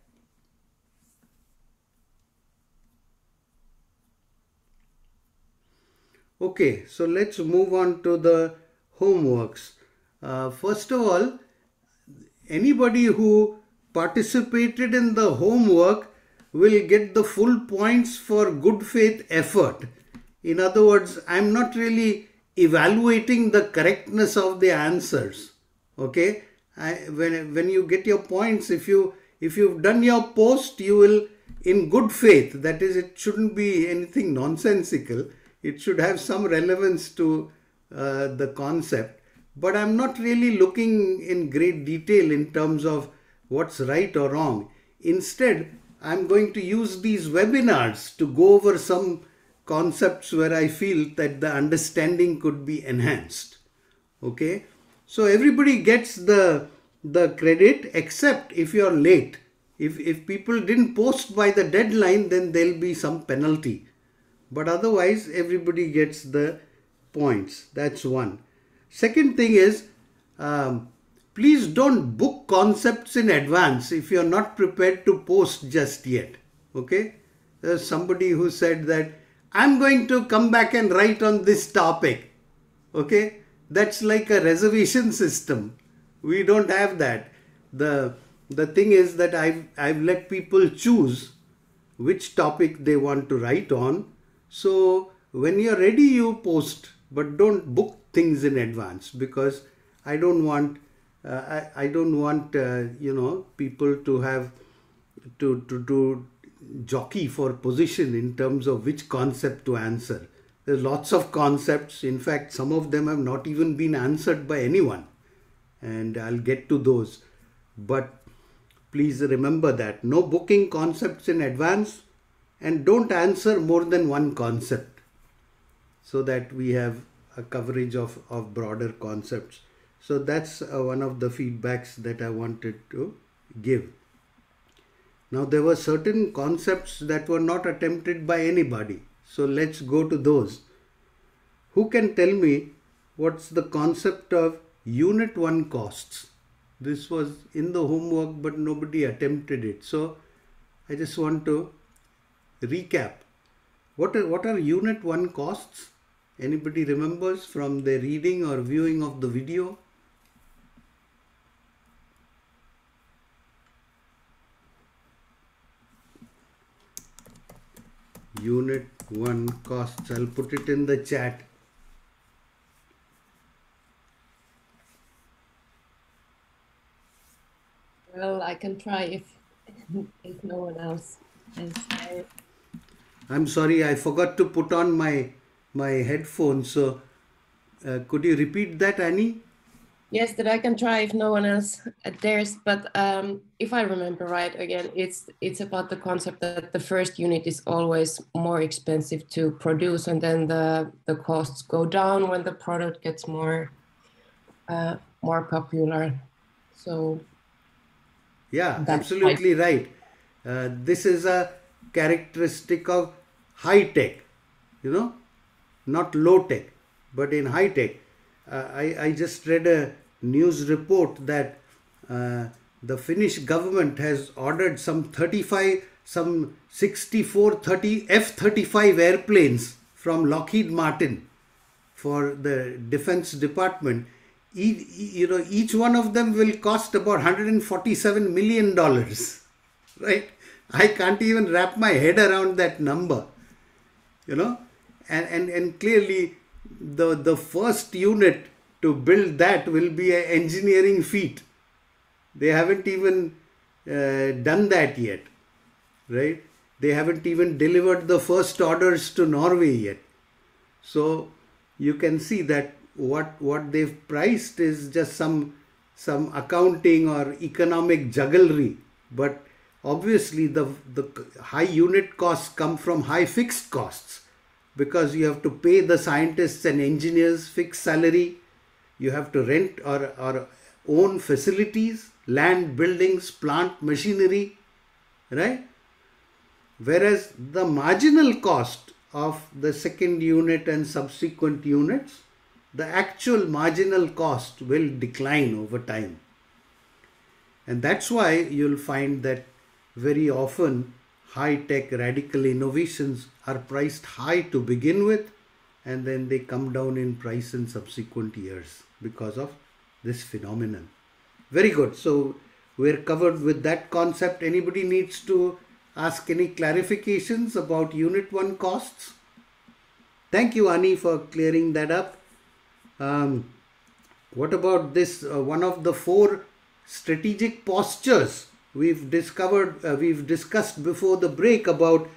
Okay, so let's move on to the homeworks. First of all, anybody who participated in the homework will get the full points for good faith effort. In other words, I'm not really evaluating the correctness of the answers. Okay, when you get your points, if you've done your post, you will, in good faith, that is, it shouldn't be anything nonsensical. It should have some relevance to the concept. But I'm not really looking in great detail in terms of what's right or wrong. Instead, I'm going to use these webinars to go over some concepts where I feel that the understanding could be enhanced. Okay. So everybody gets the credit except if you're late. If people didn't post by the deadline, then there'll be some penalty. But otherwise, everybody gets the points. That's one. Second thing is, please don't book concepts in advance if you're not prepared to post just yet. Okay? There's somebody who said that, I'm going to come back and write on this topic. Okay? That's like a reservation system. We don't have that. The thing is that I've let people choose which topic they want to write on. So when you're ready, you post, but don't book things in advance, because I don't want people to have to jockey for position in terms of which concept to answer. There's lots of concepts. In fact, some of them have not even been answered by anyone. And I'll get to those. But please remember that. No booking concepts in advance, and don't answer more than one concept, so that we have a coverage of broader concepts. So that's one of the feedbacks that I wanted to give. Now, there were certain concepts that were not attempted by anybody. So let's go to those. Who can tell me what's the concept of Unit 1 costs? This was in the homework, but nobody attempted it. So I just want to recap. What are Unit 1 costs? Anybody remembers from their reading or viewing of the video? Unit 1 costs. I'll put it in the chat. Well, I can try if no one else is. I'm sorry, I forgot to put on my headphones. So could you repeat that, Annie? Yes, that I can try if no one else dares. But if I remember right, again, it's about the concept that the first unit is always more expensive to produce, and then the costs go down when the product gets more popular. So yeah, absolutely right. This is a characteristic of high tech, not low tech, but in high tech. I just read a news report that the Finnish government has ordered some 64 F-35 airplanes from Lockheed Martin for the Defense Department. Each one of them will cost about $147 million, right? I can't even wrap my head around that number, and clearly the first unit to build that will be an engineering feat. They haven't even done that yet, right? They haven't even delivered the first orders to Norway yet. So you can see that what they've priced is just some accounting or economic jugglery. But obviously the high unit costs come from high fixed costs, because you have to pay the scientists and engineers fixed salary. You have to rent or own facilities, land, buildings, plant, machinery, right? Whereas the marginal cost of the second unit and subsequent units, the actual marginal cost will decline over time. And that's why you'll find that very often high-tech radical innovations are priced high to begin with, and then they come down in price in subsequent years because of this phenomenon. Very good. So we're covered with that concept. Anybody needs to ask any clarifications about Unit 1 costs? Thank you, Ani, for clearing that up. What about this? One of the 4 strategic postures we've discussed before the break about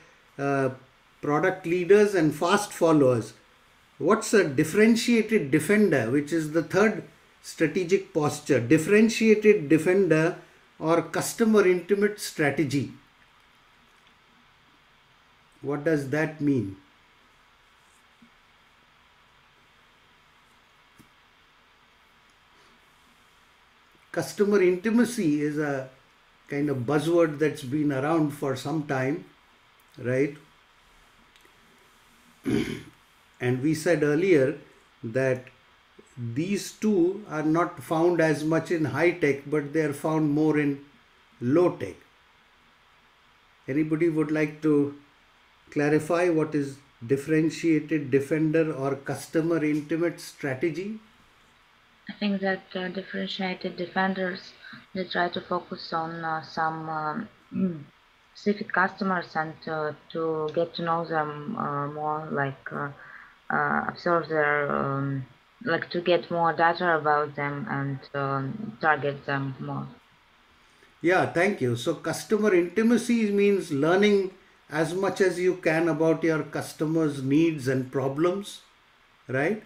product leaders and fast followers. What's a differentiated defender, which is the 3rd strategic posture? Differentiated defender or customer intimate strategy. What does that mean? Customer intimacy is a kind of buzzword that's been around for some time, right? And we said earlier that these two are not found as much in high tech, but they are found more in low tech. Anybody would like to clarify what is differentiated defender or customer intimate strategy? I think that differentiated defenders, they try to focus on some specific customers and to get to know them more, like observe their, like to get more data about them and target them more. Yeah, thank you. So customer intimacy means learning as much as you can about your customers' needs and problems, right?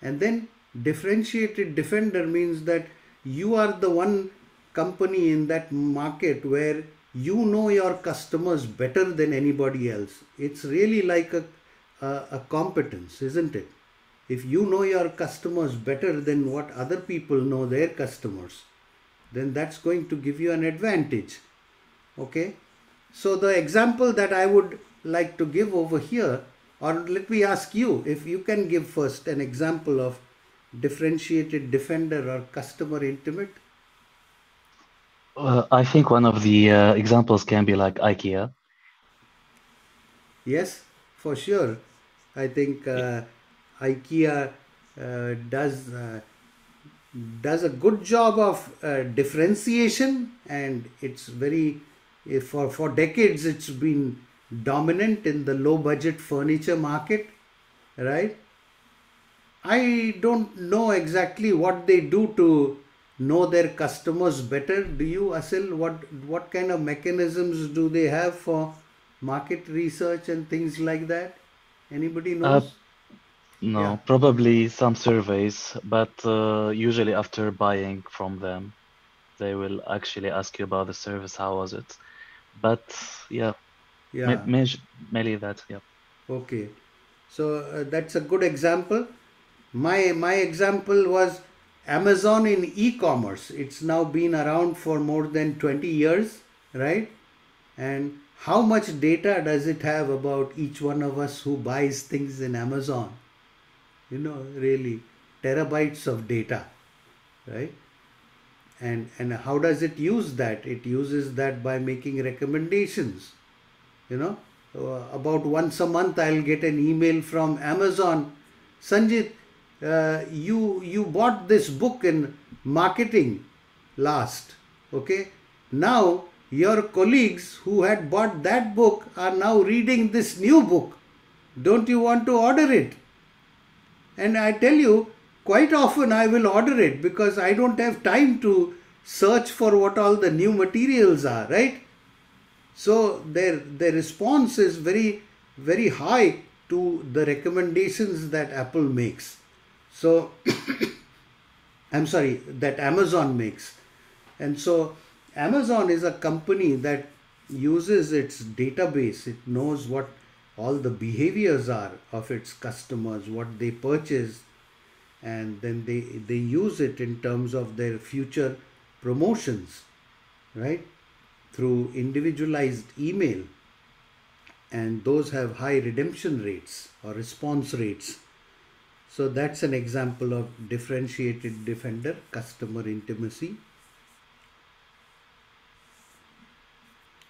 And then differentiated defender means that you are the one company in that market where you know your customers better than anybody else. It's really like a competence, isn't it? If you know your customers better than what other people know their customers, then that's going to give you an advantage. Okay? So the example that I would like to give over here, or let me ask you, if you can give first an example of differentiated defender or customer intimate. I think one of the examples can be like IKEA. Yes, for sure. I think IKEA does a good job of differentiation, and it's very, for decades it's been dominant in the low budget furniture market, right? I don't know exactly what they do to know their customers better. Do you, Asil? What kind of mechanisms do they have for market research and things like that? Anybody knows? No, Yeah. probably some surveys, but usually after buying from them, they will actually ask you about the service. How was it? But yeah, Yeah. mainly that. Yeah. Okay. So that's a good example. My example was Amazon in e-commerce. It's now been around for more than 20 years, right? And how much data does it have about each one of us who buys things in Amazon? You know, really terabytes of data, right? And how does it use that? It uses that by making recommendations. You know, about once a month I'll get an email from Amazon. Sanjit, you bought this book in marketing last, okay? Now your colleagues who had bought that book are now reading this new book. Don't you want to order it? And I tell you, quite often I will order it because I don't have time to search for what all the new materials are, right? So their response is very, very high to the recommendations that Apple makes. So, I'm sorry, that Amazon makes. And so Amazon is a company that uses its database. It knows what all the behaviors are of its customers, what they purchase, and then they use it in terms of their future promotions, right? Through individualized email, and those have high redemption rates or response rates. So that's an example of differentiated Defender customer intimacy.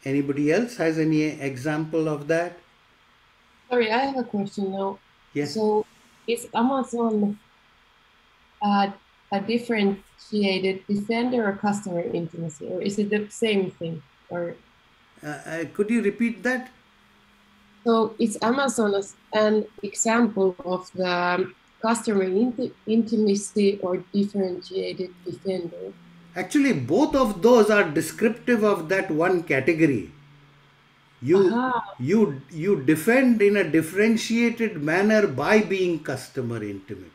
Anybody else has any example of that? Sorry, I have a question now. Yes. So is Amazon a differentiated Defender or customer intimacy, or is it the same thing? Or could you repeat that? so is Amazon as an example of the customer intimacy or differentiated Defender? Actually, both of those are descriptive of that one category. You defend in a differentiated manner by being customer intimate.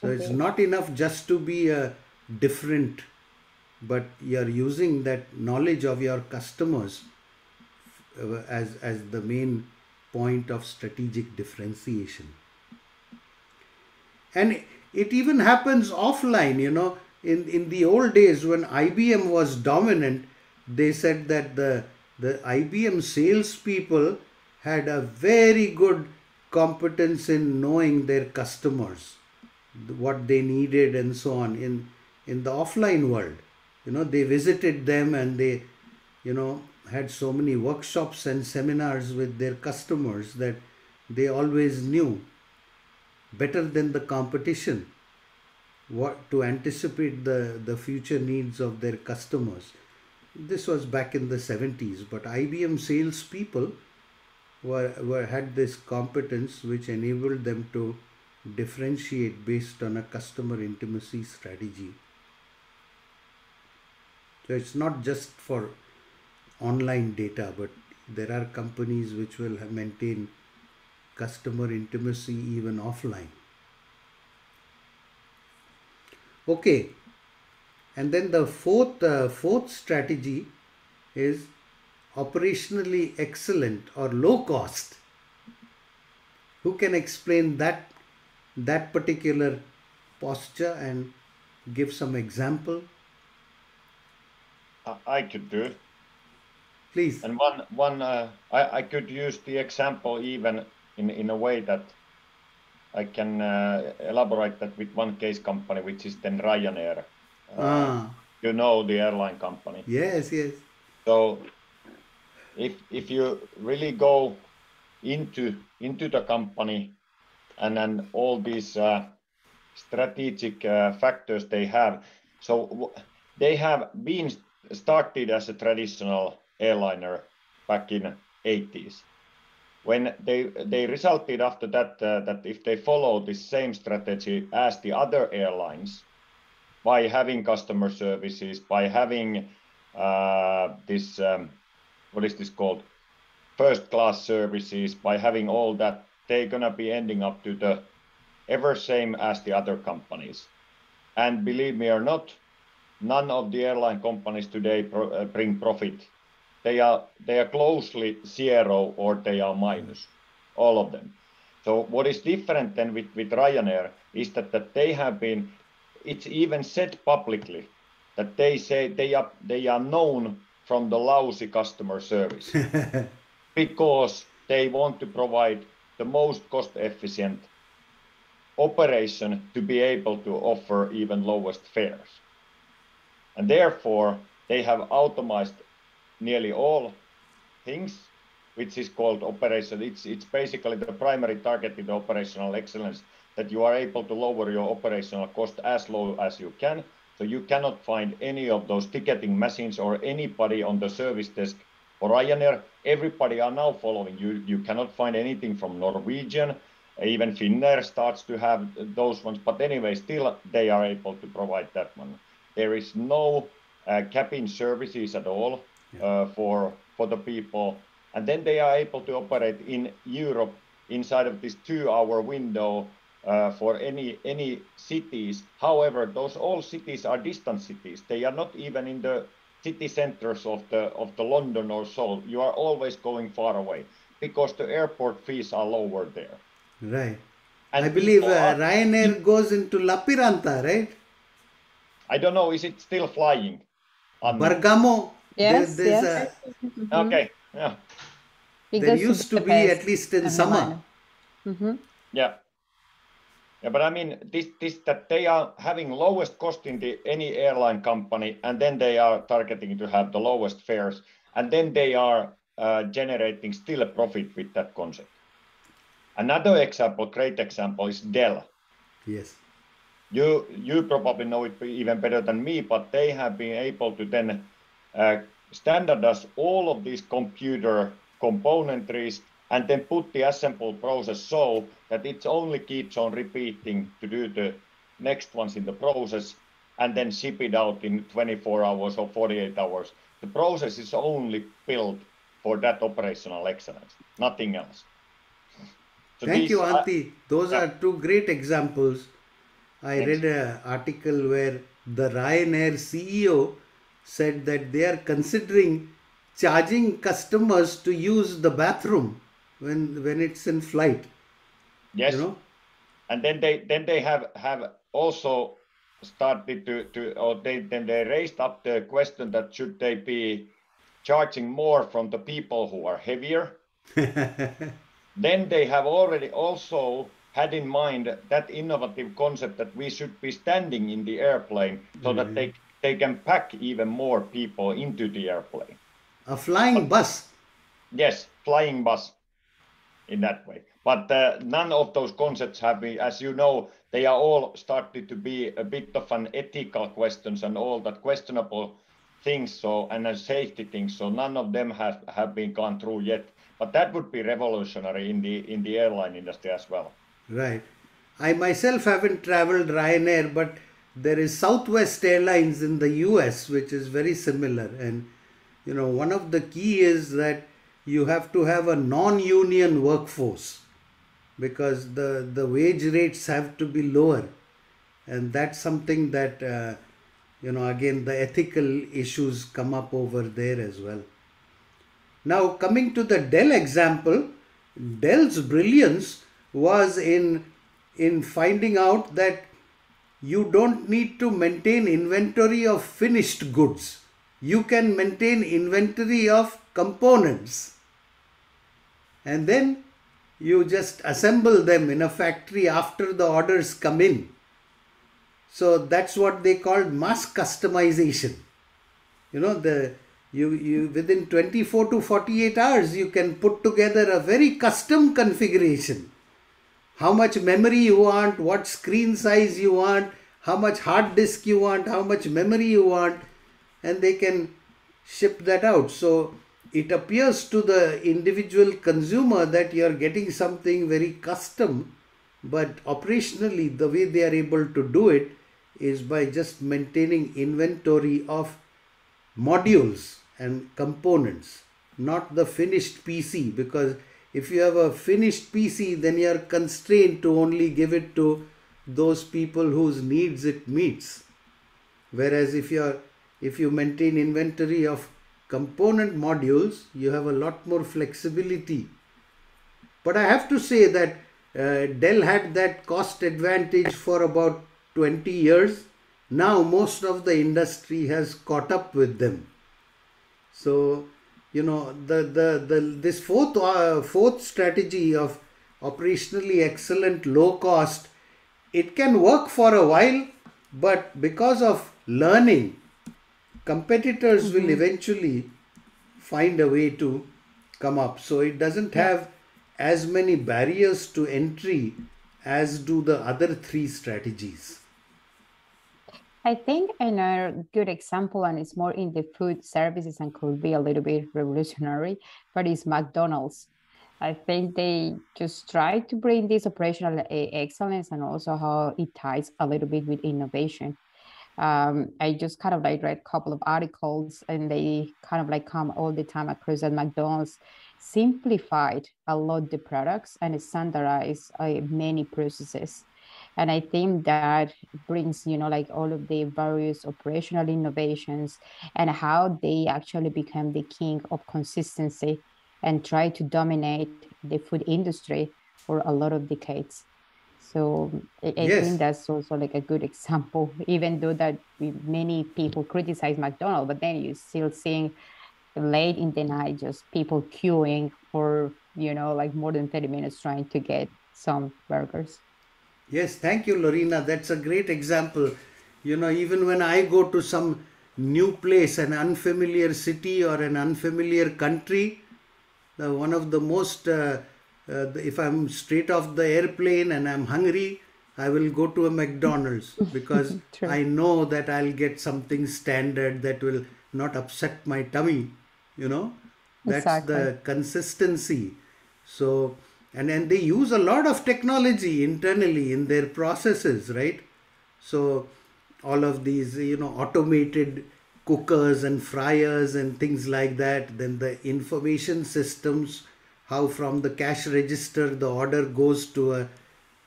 So it's not enough just to be different, but you're using that knowledge of your customers as the main point of strategic differentiation. And it even happens offline, you know. In the old days when IBM was dominant, they said that the IBM salespeople had a very good competence in knowing their customers, what they needed and so on in the offline world. You know, they visited them and they, you know, had so many workshops and seminars with their customers that they always knew better than the competition what to anticipate the future needs of their customers. This was back in the 70s, but IBM salespeople had this competence which enabled them to differentiate based on a customer intimacy strategy. So it's not just for online data, but there are companies which will maintain customer intimacy even offline. Okay, and then the fourth strategy is operationally excellent or low cost. Who can explain that particular posture and give some example? I could do. Please. And I could use the example even in a way that I can elaborate that with one case company, which is then Ryanair. You know the airline company. Yes, yes. So if you really go into the company and then all these strategic factors they have, so they have been started as a traditional airliner back in 80s. When they resulted after that that if they follow the same strategy as the other airlines, by having customer services, by having this what is this called, first class services, by having all that, they're gonna be ending up to the ever same as the other companies. And believe me or not, none of the airline companies today bring profit. They are closely zero or they are minus, all of them. So what is different then with Ryanair is that they have been, it's even said publicly that they say they are known from the lousy customer service because they want to provide the most cost efficient operation to be able to offer even lowest fares. And therefore, they have automated nearly all things, which is called operation. It's basically the primary target in the operational excellence, that you are able to lower your operational cost as low as you can. So you cannot find any of those ticketing machines or anybody on the service desk for Ryanair. Everybody are now following you. You cannot find anything from Norwegian. Even Finnair starts to have those ones. But anyway, still they are able to provide that one. There is no cabin services at all for the people. And then they are able to operate in Europe inside of this 2-hour window for any cities. However, those all cities are distant cities. They are not even in the city centers of the London or Seoul. You are always going far away because the airport fees are lower there. Right. And I believe Ryanair goes into Lapiranta, right? I don't know, is it still flying? Bergamo. Yes, There's Okay, yeah. There used to be, at least in summer. Yeah. Yeah, but I mean, this that they are having lowest cost in any airline company, and then they are targeting to have the lowest fares, and then they are generating still a profit with that concept. Another example, great example, is Dell. Yes. You probably know it even better than me, but they have been able to then standardize all of these computer componentries and then put the assemble process so that it only keeps on repeating to do the next ones in the process and then ship it out in 24 hours or 48 hours. The process is only built for that operational excellence, nothing else. So thank you, Antti. Those are two great examples. I read an article where the Ryanair CEO said that they are considering charging customers to use the bathroom when it's in flight. Yes. You know? And then they have also started they raised up the question that should they be charging more from the people who are heavier. Then they have already also had in mind that innovative concept that we should be standing in the airplane so that they can pack even more people into the airplane. A flying bus. Yes, flying bus in that way. But none of those concepts have been, as you know, they are all started to be a bit of an ethical questions and all that questionable things, so and safety things. So none of them have been gone through yet. But that would be revolutionary in the airline industry as well. Right. I myself haven't traveled Ryanair, but there is Southwest Airlines in the US, which is very similar. And, you know, one of the key is that you have to have a non-union workforce because the wage rates have to be lower. And that's something that, you know, again, the ethical issues come up over there as well. Now, coming to the Dell example, Dell's brilliance was in finding out that you don't need to maintain inventory of finished goods. You can maintain inventory of components. And then you just assemble them in a factory after the orders come in. So that's what they called mass customization. You know, you within 24 to 48 hours, you can put together a very custom configuration. How much memory you want, what screen size you want, how much hard disk you want, how much memory you want, and they can ship that out. So it appears to the individual consumer that you are getting something very custom, but operationally the way they are able to do it is by just maintaining inventory of modules and components, not the finished PC, because if you have a finished PC, then you are constrained to only give it to those people whose needs it meets. Whereas if you maintain inventory of component modules, you have a lot more flexibility. But I have to say that Dell had that cost advantage for about 20 years, now most of the industry has caught up with them. So, this fourth strategy of operationally excellent, low cost, it can work for a while, but because of learning, competitors will eventually find a way to come up. So it doesn't have as many barriers to entry as do the other three strategies. I think another good example, and it's more in the food services and could be a little bit revolutionary, but it's McDonald's. I think they just try to bring this operational excellence and also how it ties a little bit with innovation. I just kind of like read a couple of articles and they kind of like come all the time across that McDonald's simplified a lot the products and standardized many processes. And I think that brings, like all of the various operational innovations and how they actually become the king of consistency and try to dominate the food industry for a lot of decades. So I think that's also like a good example, even though that many people criticize McDonald's, but then you're still seeing late in the night, just people queuing for, like more than 30 minutes trying to get some burgers. Yes, thank you, Lorena. That's a great example. Even when I go to some new place, an unfamiliar city or an unfamiliar country, one of the most if I'm straight off the airplane and I'm hungry, I will go to a McDonald's because I know that I'll get something standard that will not upset my tummy. That's Exactly. the consistency. So, and they use a lot of technology internally in their processes, right? So, all of these, automated cookers and fryers and things like that. Then the information systems, how from the cash register the order goes to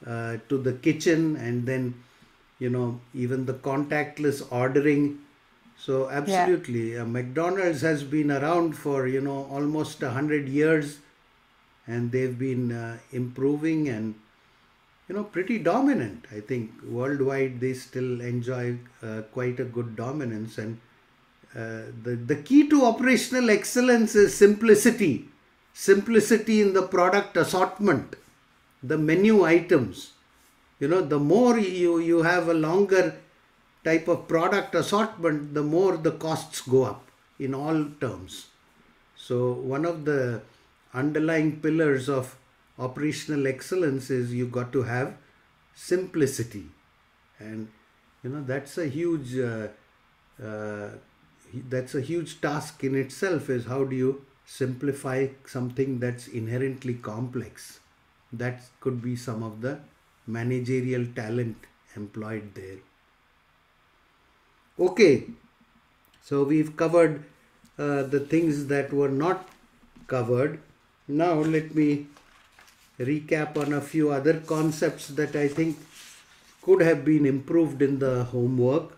the kitchen, and then even the contactless ordering. So absolutely, McDonald's has been around for almost 100 years, and they've been improving and pretty dominant. I think worldwide they still enjoy quite a good dominance. And the key to operational excellence is simplicity. Simplicity in the product assortment, the menu items. The more you have a longer type of product assortment, the more the costs go up in all terms. So one of the underlying pillars of operational excellence is you got to have simplicity. And that's a huge task in itself, is how do you simplify something that's inherently complex. That could be some of the managerial talent employed there. Okay, so we've covered the things that were not covered. Now let me recap on a few other concepts that I think could have been improved in the homework.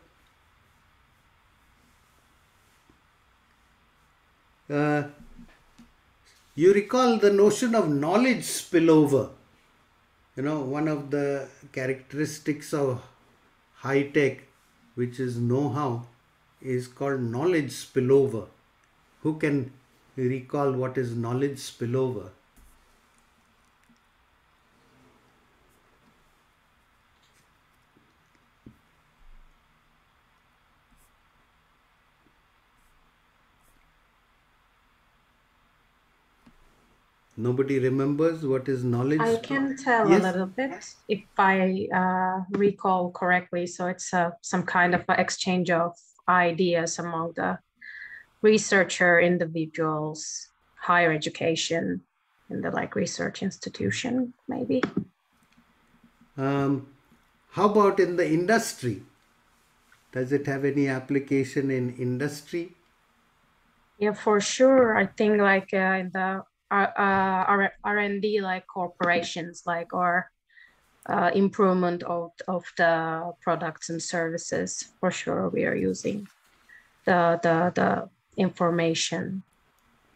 You recall the notion of knowledge spillover. One of the characteristics of high tech, which is know-how, is called knowledge spillover. Who can recall what is knowledge spillover? Nobody remembers what is knowledge? I can tell a little bit if I recall correctly. So it's some kind of exchange of ideas among the researcher individuals, higher education, in the research institution, maybe. How about in the industry? Does it have any application in industry? Yeah, for sure. I think in the R&D corporations or improvement of the products and services. For sure, we are using the information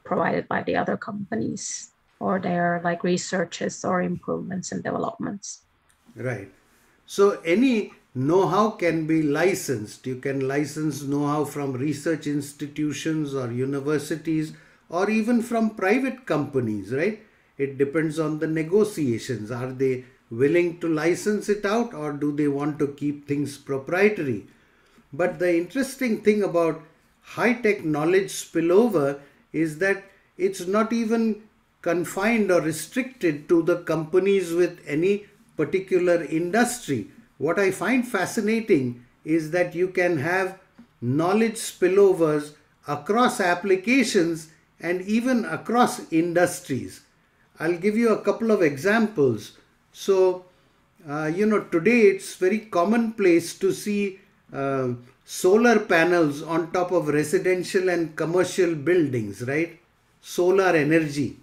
provided by the other companies or their researches or improvements and developments. Right. So any know-how can be licensed. You can license know-how from research institutions or universities or even from private companies, right? It depends on the negotiations. Are they willing to license it out, or do they want to keep things proprietary? But the interesting thing about high-tech knowledge spillover is that it's not even confined or restricted to the companies with any particular industry. What I find fascinating is that you can have knowledge spillovers across applications and even across industries. I'll give you a couple of examples. So, today it's very commonplace to see solar panels on top of residential and commercial buildings, right? Solar energy.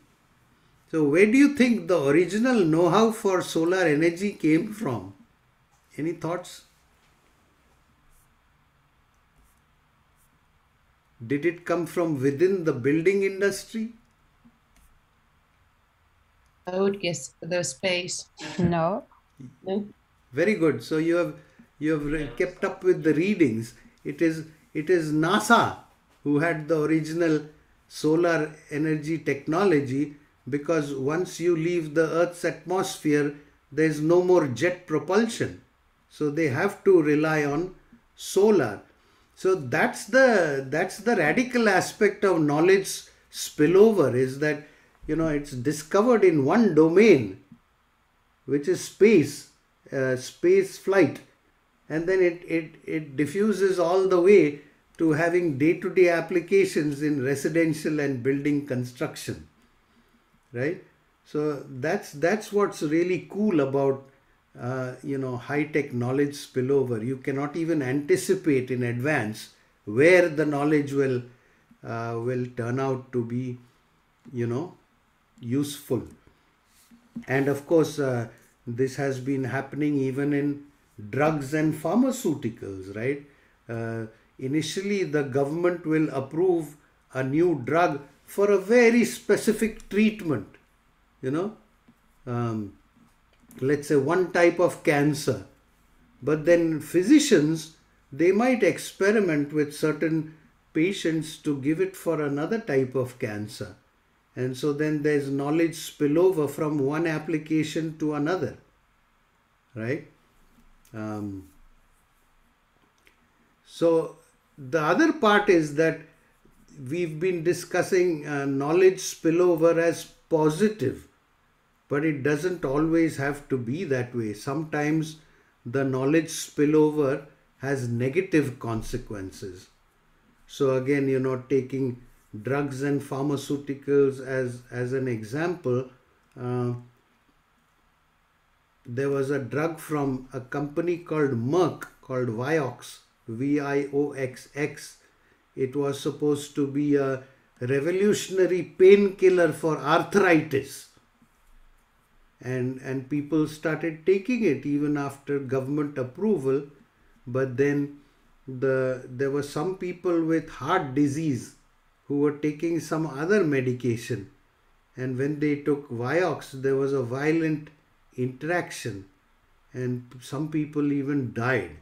So where do you think the original know-how for solar energy came from? Any thoughts? Did it come from within the building industry? I would guess the space. No. No? Very good. So you have kept up with the readings. It is NASA who had the original solar energy technology, because once you leave the Earth's atmosphere, there is no more jet propulsion. So they have to rely on solar. So that's the radical aspect of knowledge spillover, is that it's discovered in one domain, which is space flight, and then it diffuses all the way to having day-to-day applications in residential and building construction, right? So that's what's really cool about high-tech knowledge spillover. You cannot even anticipate in advance where the knowledge will turn out to be useful. And of course this has been happening even in drugs and pharmaceuticals, right? Initially the government will approve a new drug for a very specific treatment, let's say one type of cancer. But then physicians, they might experiment with certain patients to give it for another type of cancer. And so then there's knowledge spillover from one application to another, right? So the other part is that we've been discussing knowledge spillover as positive, but it doesn't always have to be that way. Sometimes the knowledge spillover has negative consequences. So again, taking drugs and pharmaceuticals as an example, there was a drug from a company called Merck called Vioxx, Vioxx. It was supposed to be a revolutionary painkiller for arthritis, and people started taking it even after government approval. But then there were some people with heart disease who were taking some other medication, and when they took Vioxx, there was a violent interaction and some people even died.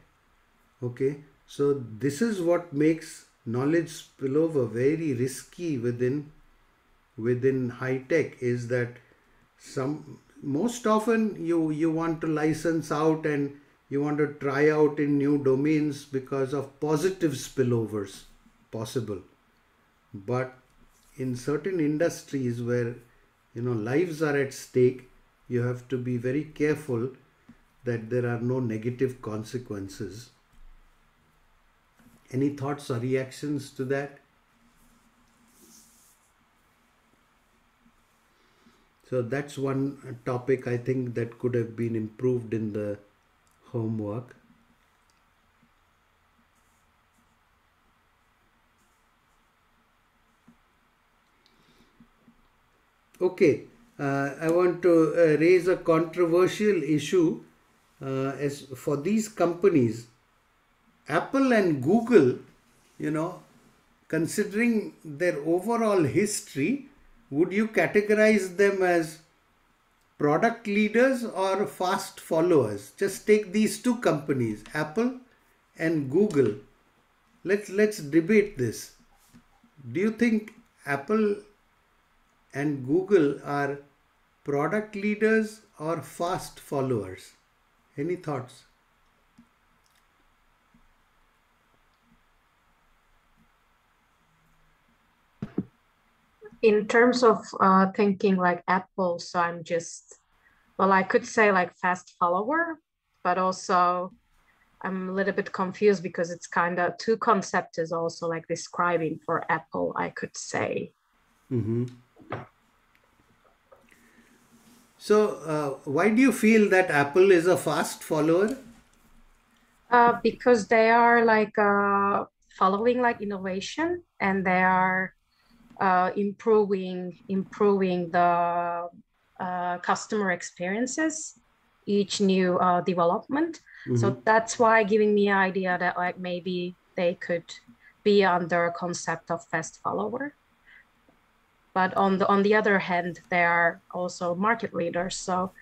Okay, so this is what makes knowledge spillover very risky within high tech, is that most often you want to license out and you want to try out in new domains because of positive spillovers possible. But in certain industries where lives are at stake, you have to be very careful that there are no negative consequences. Any thoughts or reactions to that? So that's one topic I think that could have been improved in the homework. Okay, I want to raise a controversial issue as for these companies. Apple and Google, considering their overall history, would you categorize them as product leaders or fast followers? Just take these two companies, Apple and Google. Let's debate this. Do you think Apple and Google are product leaders or fast followers? Any thoughts? In terms of thinking like Apple, so I'm just, well, I could say like fast follower, but also I'm a little bit confused because it's kind of two concepts is also like describing for Apple, I could say. Mm-hmm. So why do you feel that Apple is a fast follower? Because they are like following like innovation, and they are improving the customer experiences, each new development. So that's why giving me an idea that like maybe they could be under a concept of fast follower. But on the other hand, they are also market leaders. So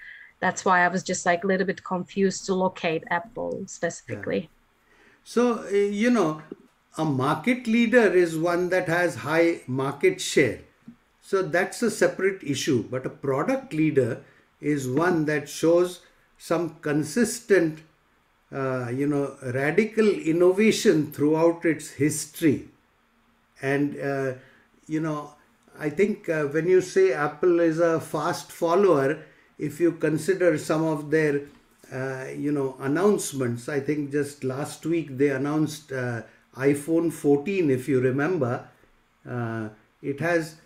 that's why I was just like a little bit confused to locate Apple specifically. Yeah. So, a market leader is one that has high market share. So that's a separate issue. But a product leader is one that shows some consistent, radical innovation throughout its history. And, I think when you say Apple is a fast follower, if you consider some of their, announcements, I think just last week they announced iPhone 14, if you remember. It has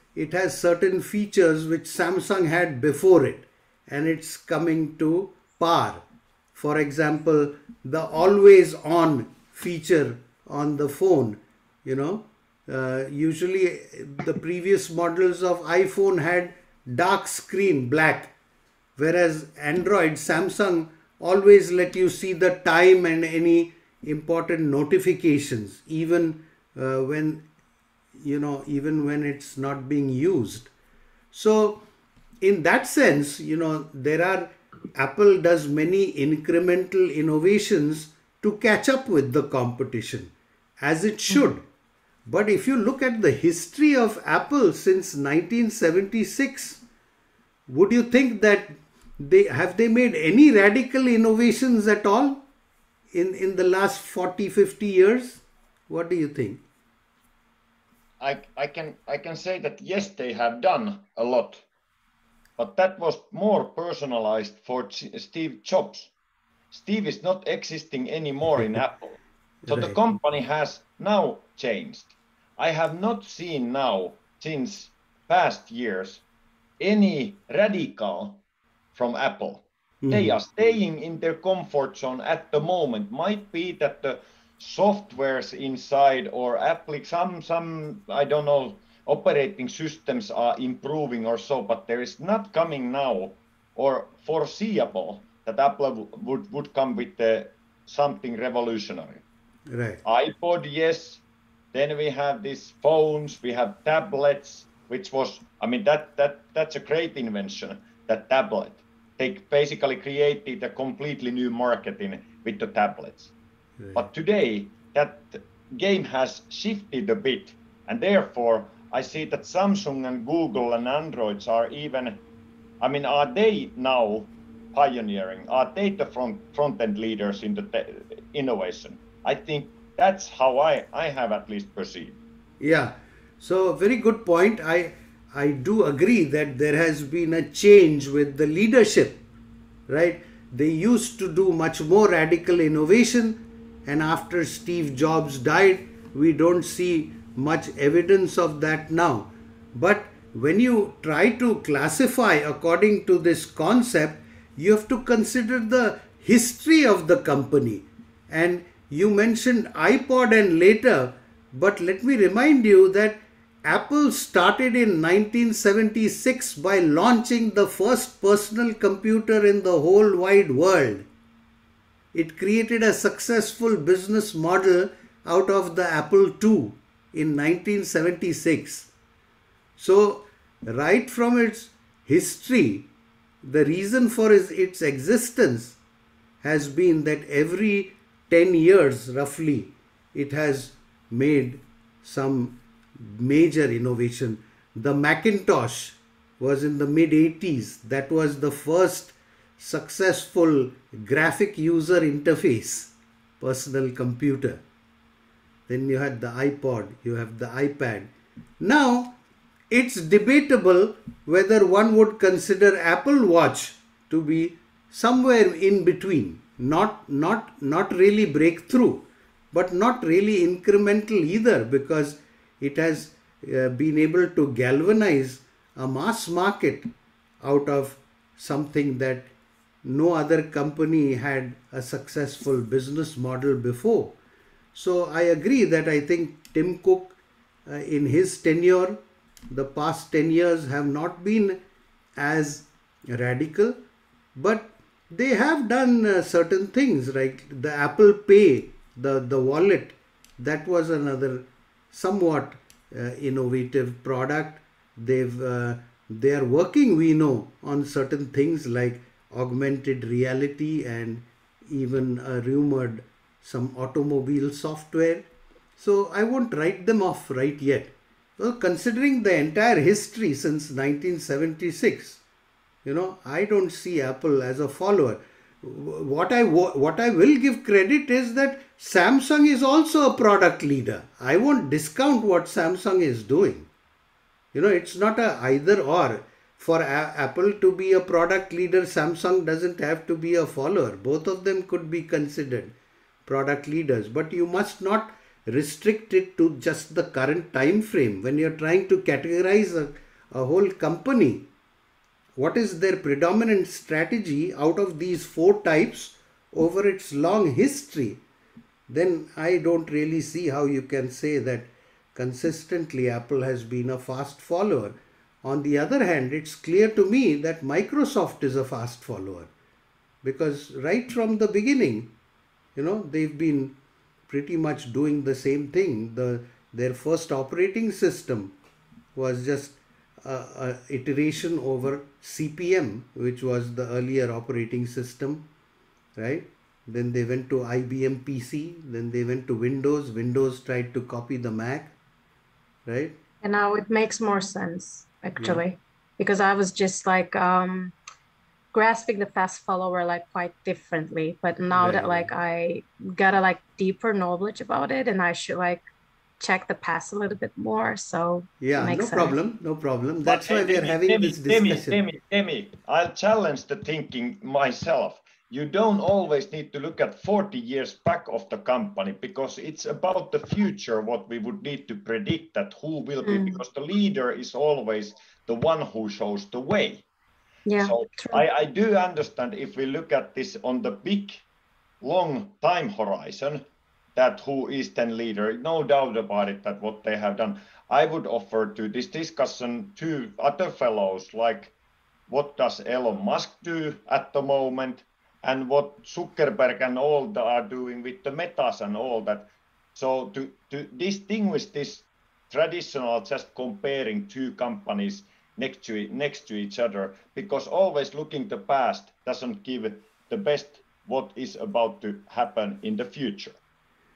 certain features which Samsung had before it, and it's coming to par. For example, the always on feature on the phone, usually the previous models of iPhone had dark screen, black, whereas Android, Samsung always let you see the time and any important notifications, even when it's not being used. So in that sense, Apple does many incremental innovations to catch up with the competition, as it should. But if you look at the history of Apple since 1976, would you think that they made any radical innovations at all in the last 40-50 years? What do you think? I can say that yes, they have done a lot, but that was more personalized for Steve Jobs. Steve is not existing anymore in Apple. So Right. The company has now changed. I have not seen now, since past years, any radical from Apple. They are staying in their comfort zone at the moment. Might be that the softwares inside or some I don't know, operating systems are improving or so, but there is not coming now or foreseeable that Apple would come with something revolutionary. Right. iPod, yes. Then we have these phones, we have tablets, which was, that's a great invention, that tablet. They basically created a completely new market with the tablets. Right. But today, that game has shifted a bit, and therefore, I see that Samsung and Google and Androids are even, are they now pioneering? Are they the front-end leaders in the innovation? I think that's how I have at least perceived. Yeah. So very good point. I do agree that there has been a change with the leadership, right? They used to do much more radical innovation, and after Steve Jobs died, we don't see much evidence of that now. But when you try to classify according to this concept, you have to consider the history of the company. And you mentioned iPod and later, but let me remind you that Apple started in 1976 by launching the first personal computer in the whole wide world. It created a successful business model out of the Apple II in 1976. So, right from its history, the reason for its existence has been that every 10 years roughly it has made some major innovation. The Macintosh was in the mid 80s. That was the first successful graphic user interface personal computer. Then you had the iPod, you have the iPad. Now it's debatable whether one would consider Apple Watch to be somewhere in between, not really breakthrough, but not really incremental either, because it has been able to galvanize a mass market out of something that no other company had a successful business model before. So I agree that I think Tim Cook in his tenure, the past 10 years have not been as radical, but they have done certain things, like the Apple Pay, the wallet. That was another somewhat innovative product. They are working, we know, on certain things like augmented reality and even rumored some automobile software. So I won't write them off right yet. Well, considering the entire history since 1976, I don't see Apple as a follower. What I will give credit is that Samsung is also a product leader. I won't discount what Samsung is doing. It's not a either or. For Apple to be a product leader, Samsung doesn't have to be a follower. Both of them could be considered product leaders, but you must not restrict it to just the current time frame. When you're trying to categorize a whole company, what is their predominant strategy out of these 4 types over its long history, then I don't really see how you can say that consistently Apple has been a fast follower. On the other hand, it's clear to me that Microsoft is a fast follower, because right from the beginning, they've been pretty much doing the same thing. Their first operating system was just a iteration over CP/M, which was the earlier operating system, right? Then they went to IBM PC, then they went to Windows. Windows tried to copy the Mac, right? And now it makes more sense, actually, because I was just like grasping the fast follower like quite differently. But now that like I got a like deeper knowledge about it, and I should like check the past a little bit more. So yeah, no problem. That's why we are having this discussion. Temi, I'll challenge the thinking myself. You don't always need to look at 40 years back of the company, because it's about the future what we would need to predict that who will be, because the leader is always the one who shows the way. Yeah, so I do understand if we look at this on the big long time horizon, that who is then leader, no doubt about it, that what they have done. I would offer to this discussion 2 other fellows, like what does Elon Musk do at the moment, and what Zuckerberg and all that are doing with the metas and all that. So to distinguish this traditional just comparing 2 companies next to each other, because always looking the past doesn't give the best what is about to happen in the future.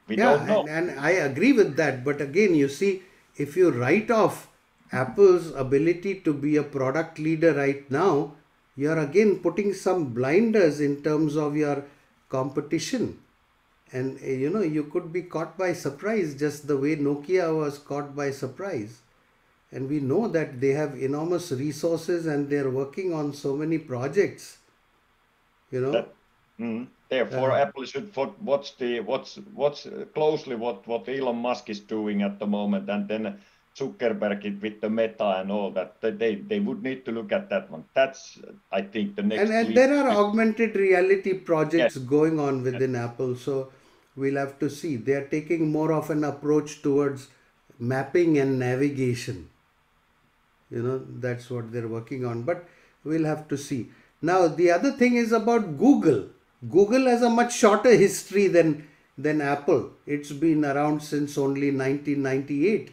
We don't know. And I agree with that. But again, you see, if you write off Apple's ability to be a product leader right now, you're again putting some blinders in terms of your competition. And you could be caught by surprise, just the way Nokia was caught by surprise. And we know that they have enormous resources and they're working on so many projects. Therefore, Apple should watch closely what Elon Musk is doing at the moment, and then Zuckerberg with the Meta and all that. They would need to look at that one. That's, I think, the next. And there are augmented reality projects going on within Apple, so we'll have to see. They are taking more of an approach towards mapping and navigation. That's what they're working on, but we'll have to see. Now, the other thing is about Google. Google has a much shorter history than Apple. It's been around since only 1998.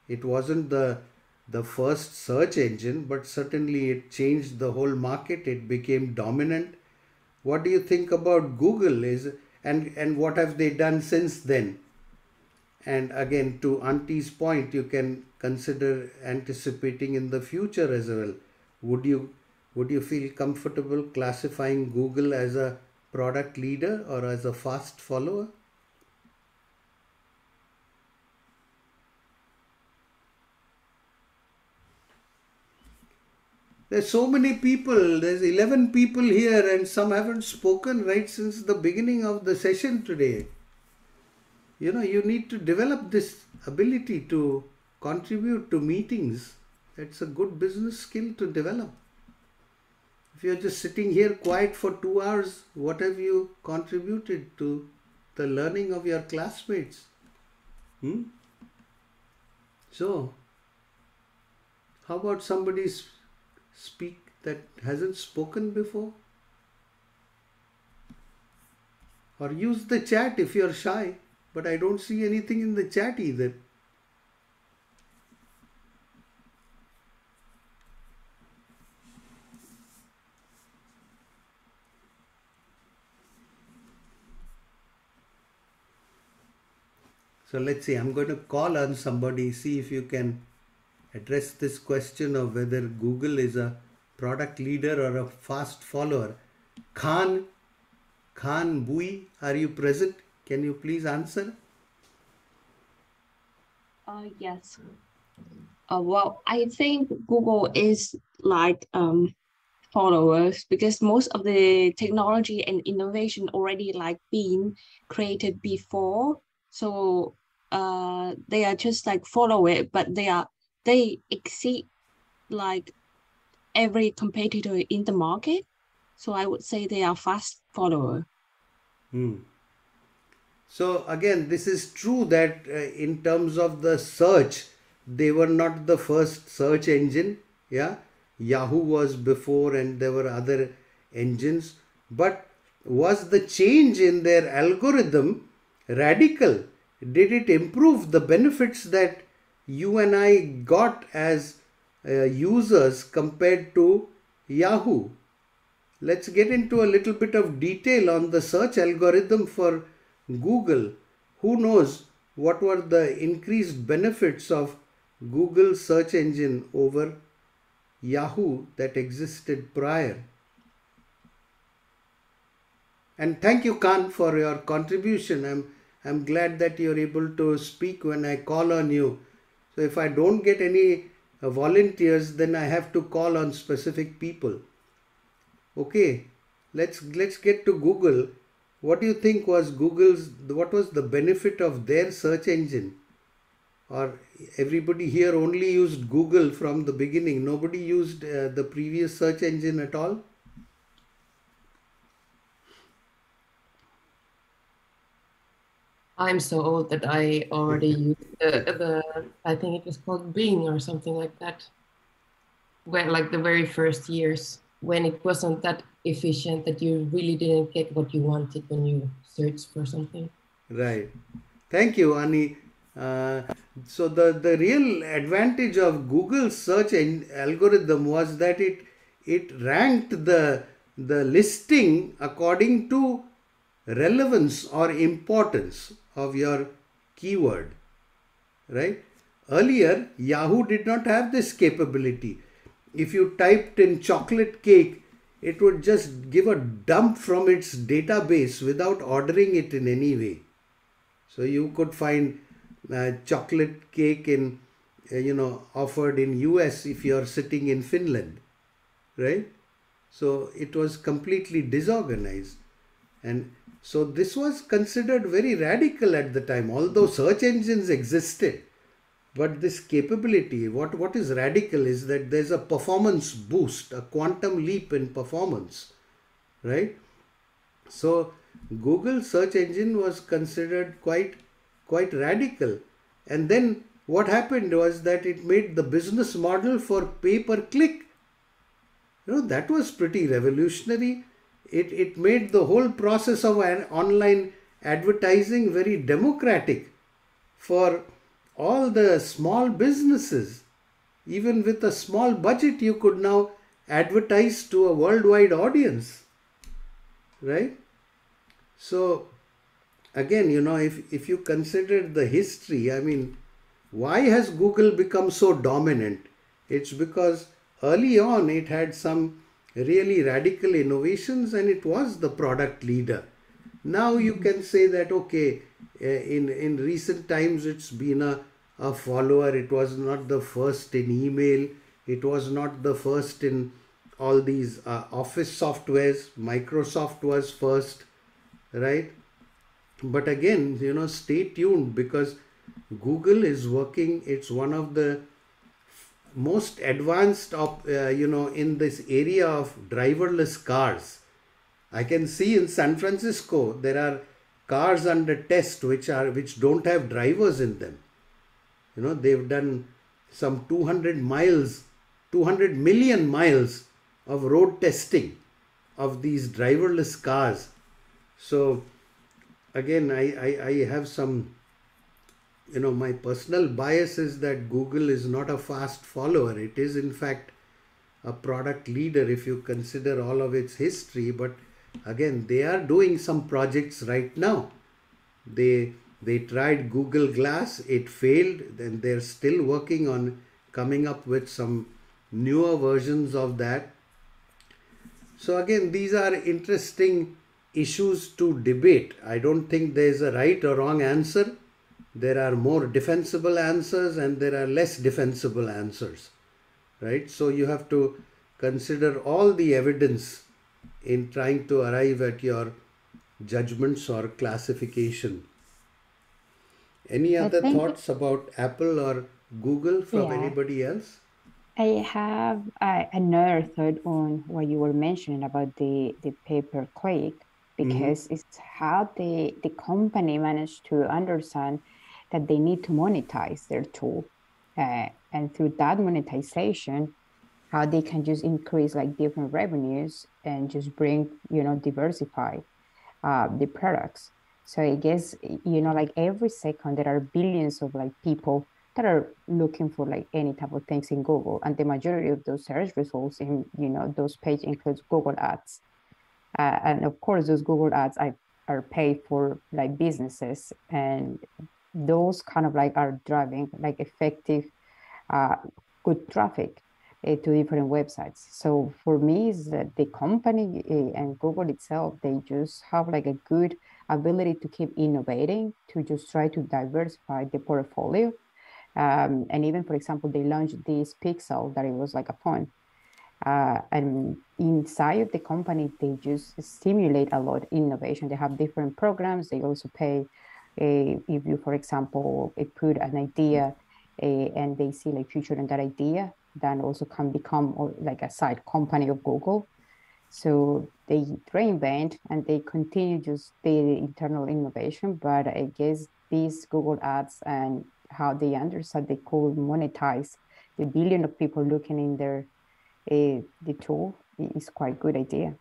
It wasn't the the first search engine, but certainly it changed the whole market. It became dominant. What do you think about Google and what have they done since then? And again, to Auntie's point, you can consider anticipating in the future as well. Would you feel comfortable classifying Google as a product leader or as a fast follower? There's so many people. There's 11 people here and some haven't spoken right since the beginning of the session today. You know, you need to develop this ability to contribute to meetings. It's a good business skill to develop. If you're just sitting here quiet for 2 hours, what have you contributed to the learning of your classmates? So, how about somebody speak that hasn't spoken before? Or use the chat if you're shy. But I don't see anything in the chat either. So let's see, I'm going to call on somebody, see if you can address this question of whether Google is a product leader or a fast follower. Khan Bui, are you present? Can you please answer? Yes. Well, I think Google is like followers because most of the technology and innovation already like being created before. So they are just like follow it, but they exceed like every competitor in the market. So I would say they are fast follower. So again, this is true that in terms of the search, they were not the first search engine. Yeah, Yahoo was before and there were other engines. But was the change in their algorithm radical? Did it improve the benefits that you and I got as users compared to Yahoo? Let's get into a little bit of detail on the search algorithm for Google. Who knows what were the increased benefits of Google search engine over Yahoo that existed prior? And thank you, Khan, for your contribution. I'm glad that you're able to speak when I call on you. So if I don't get any volunteers, then I have to call on specific people. Okay, let's get to Google. What do you think was what was the benefit of their search engine? Or everybody here only used Google from the beginning? Nobody used the previous search engine at all? I'm so old that I already used I think it was called Bing or something like that. Where like the very first years when it wasn't that efficient that you really didn't get what you wanted when you searched for something. Right. Thank you, Ani. So the real advantage of Google's search algorithm was that it ranked the listing according to relevance or importance of your keyword, right? Earlier, Yahoo did not have this capability. If you typed in chocolate cake, it would just give a dump from its database without ordering it in any way. So you could find chocolate cake in, offered in US if you're sitting in Finland, right? So it was completely disorganized. And so this was considered very radical at the time, although search engines existed. But this capability, what is radical is that there's a performance boost, a quantum leap in performance, right? So Google search engine was considered quite radical. And then what happened was that it made the business model for pay per click. That was pretty revolutionary. It made the whole process of online advertising very democratic for all the small businesses. even with a small budget, you could now advertise to a worldwide audience, right? So again, if you consider the history, I mean, why has Google become so dominant? It's because early on it had some really radical innovations and it was the product leader. Now you can say that, okay, in recent times it's been a follower. It was not the first in email. It was not the first in all these office softwares. Microsoft was first, right? But again, stay tuned, because Google is working. It's one of the most advanced of, in this area of driverless cars. I can see in San Francisco, there are cars under test which don't have drivers in them. They've done some 200 million miles of road testing of these driverless cars. So again, I have some, my personal bias is that Google is not a fast follower. It is in fact a product leader if you consider all of its history. But again, they are doing some projects right now. They tried Google Glass, it failed, then they're still working on coming up with some newer versions of that. So again, these are interesting issues to debate. I don't think there is a right or wrong answer. There are more defensible answers and there are less defensible answers, right? So you have to consider all the evidence in trying to arrive at your judgments or classification. Any other thoughts about Apple or Google from anybody else? I have another thought on what you were mentioning about the pay-per-click, because it's how the company managed to understand that they need to monetize their tool, and through that monetization, how they can just increase like different revenues and just bring, diversify the products. So I guess, like every second there are billions of like people that are looking for like any type of things in Google, and the majority of those search results in those pages includes Google Ads, and of course those Google Ads are paid for like businesses, and those kind of like are driving like effective, good traffic to different websites. So for me, is that the company and Google itself, they just have like a good ability to keep innovating, to just try to diversify the portfolio. And even, for example, they launched this Pixel that it was like a phone. And inside of the company, they just stimulate a lot of innovation. They have different programs. They also pay, if you, for example, put an idea and they see like future in that idea, then also can become like a side company of Google. So they reinvent and they continue just the internal innovation. But I guess these Google Ads and how they understand they could monetize the billion of people looking in their the tool is quite good idea.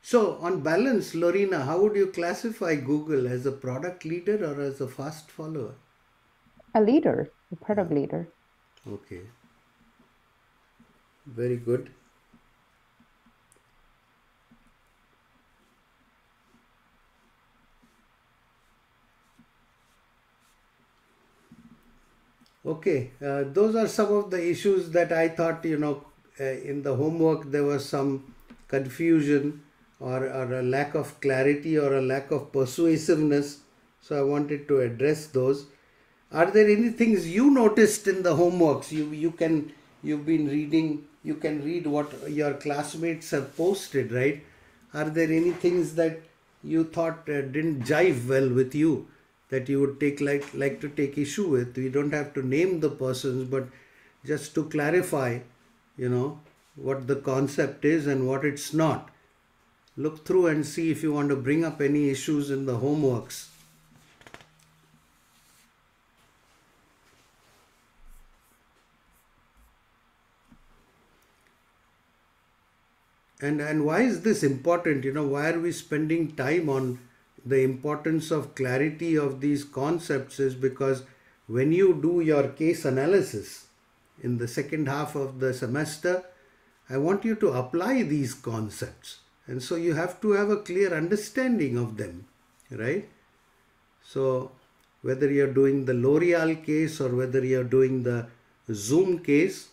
So on balance, Lorena, how would you classify Google, as a product leader or as a fast follower? A leader, a product leader. Okay. Very good. Okay, those are some of the issues that I thought, in the homework there was some confusion or a lack of clarity or a lack of persuasiveness. So I wanted to address those. Are there any things you noticed in the homeworks? You've been reading, you can read what your classmates have posted, right? Are there any things that you thought didn't jive well with you, that you would like to take issue with? We don't have to name the persons, but just to clarify, what the concept is and what it's not. Look through and see if you want to bring up any issues in the homeworks. And why is this important? Why are we spending time on the importance of clarity of these concepts? Is because when you do your case analysis, in the second half of the semester, I want you to apply these concepts. And so you have to have a clear understanding of them, right? So whether you're doing the L'Oreal case or whether you're doing the Zoom case,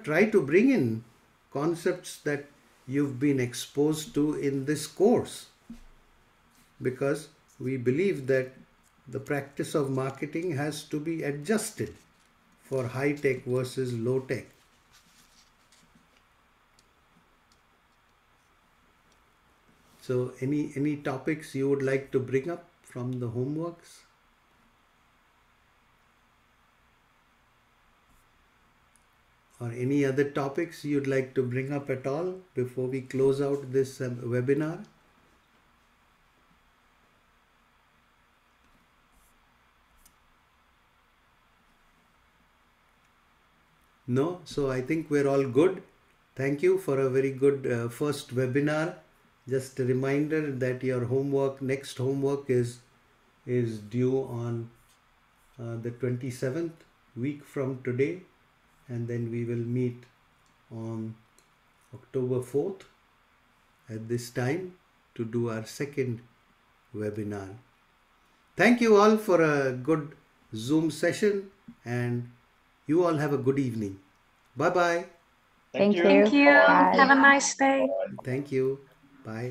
try to bring in concepts that you've been exposed to in this course, because we believe that the practice of marketing has to be adjusted for high tech versus low tech. So any topics you would like to bring up from the homeworks? Or any other topics you'd like to bring up at all before we close out this webinar? No? So I think we're all good. Thank you for a very good first webinar. Just a reminder that your next homework is due on the 27th, week from today. And then we will meet on October 4th at this time to do our second webinar. Thank you all for a good Zoom session, and you all have a good evening. Bye-bye. Thank you. Thank you. Bye. Have a nice day. Thank you. Bye.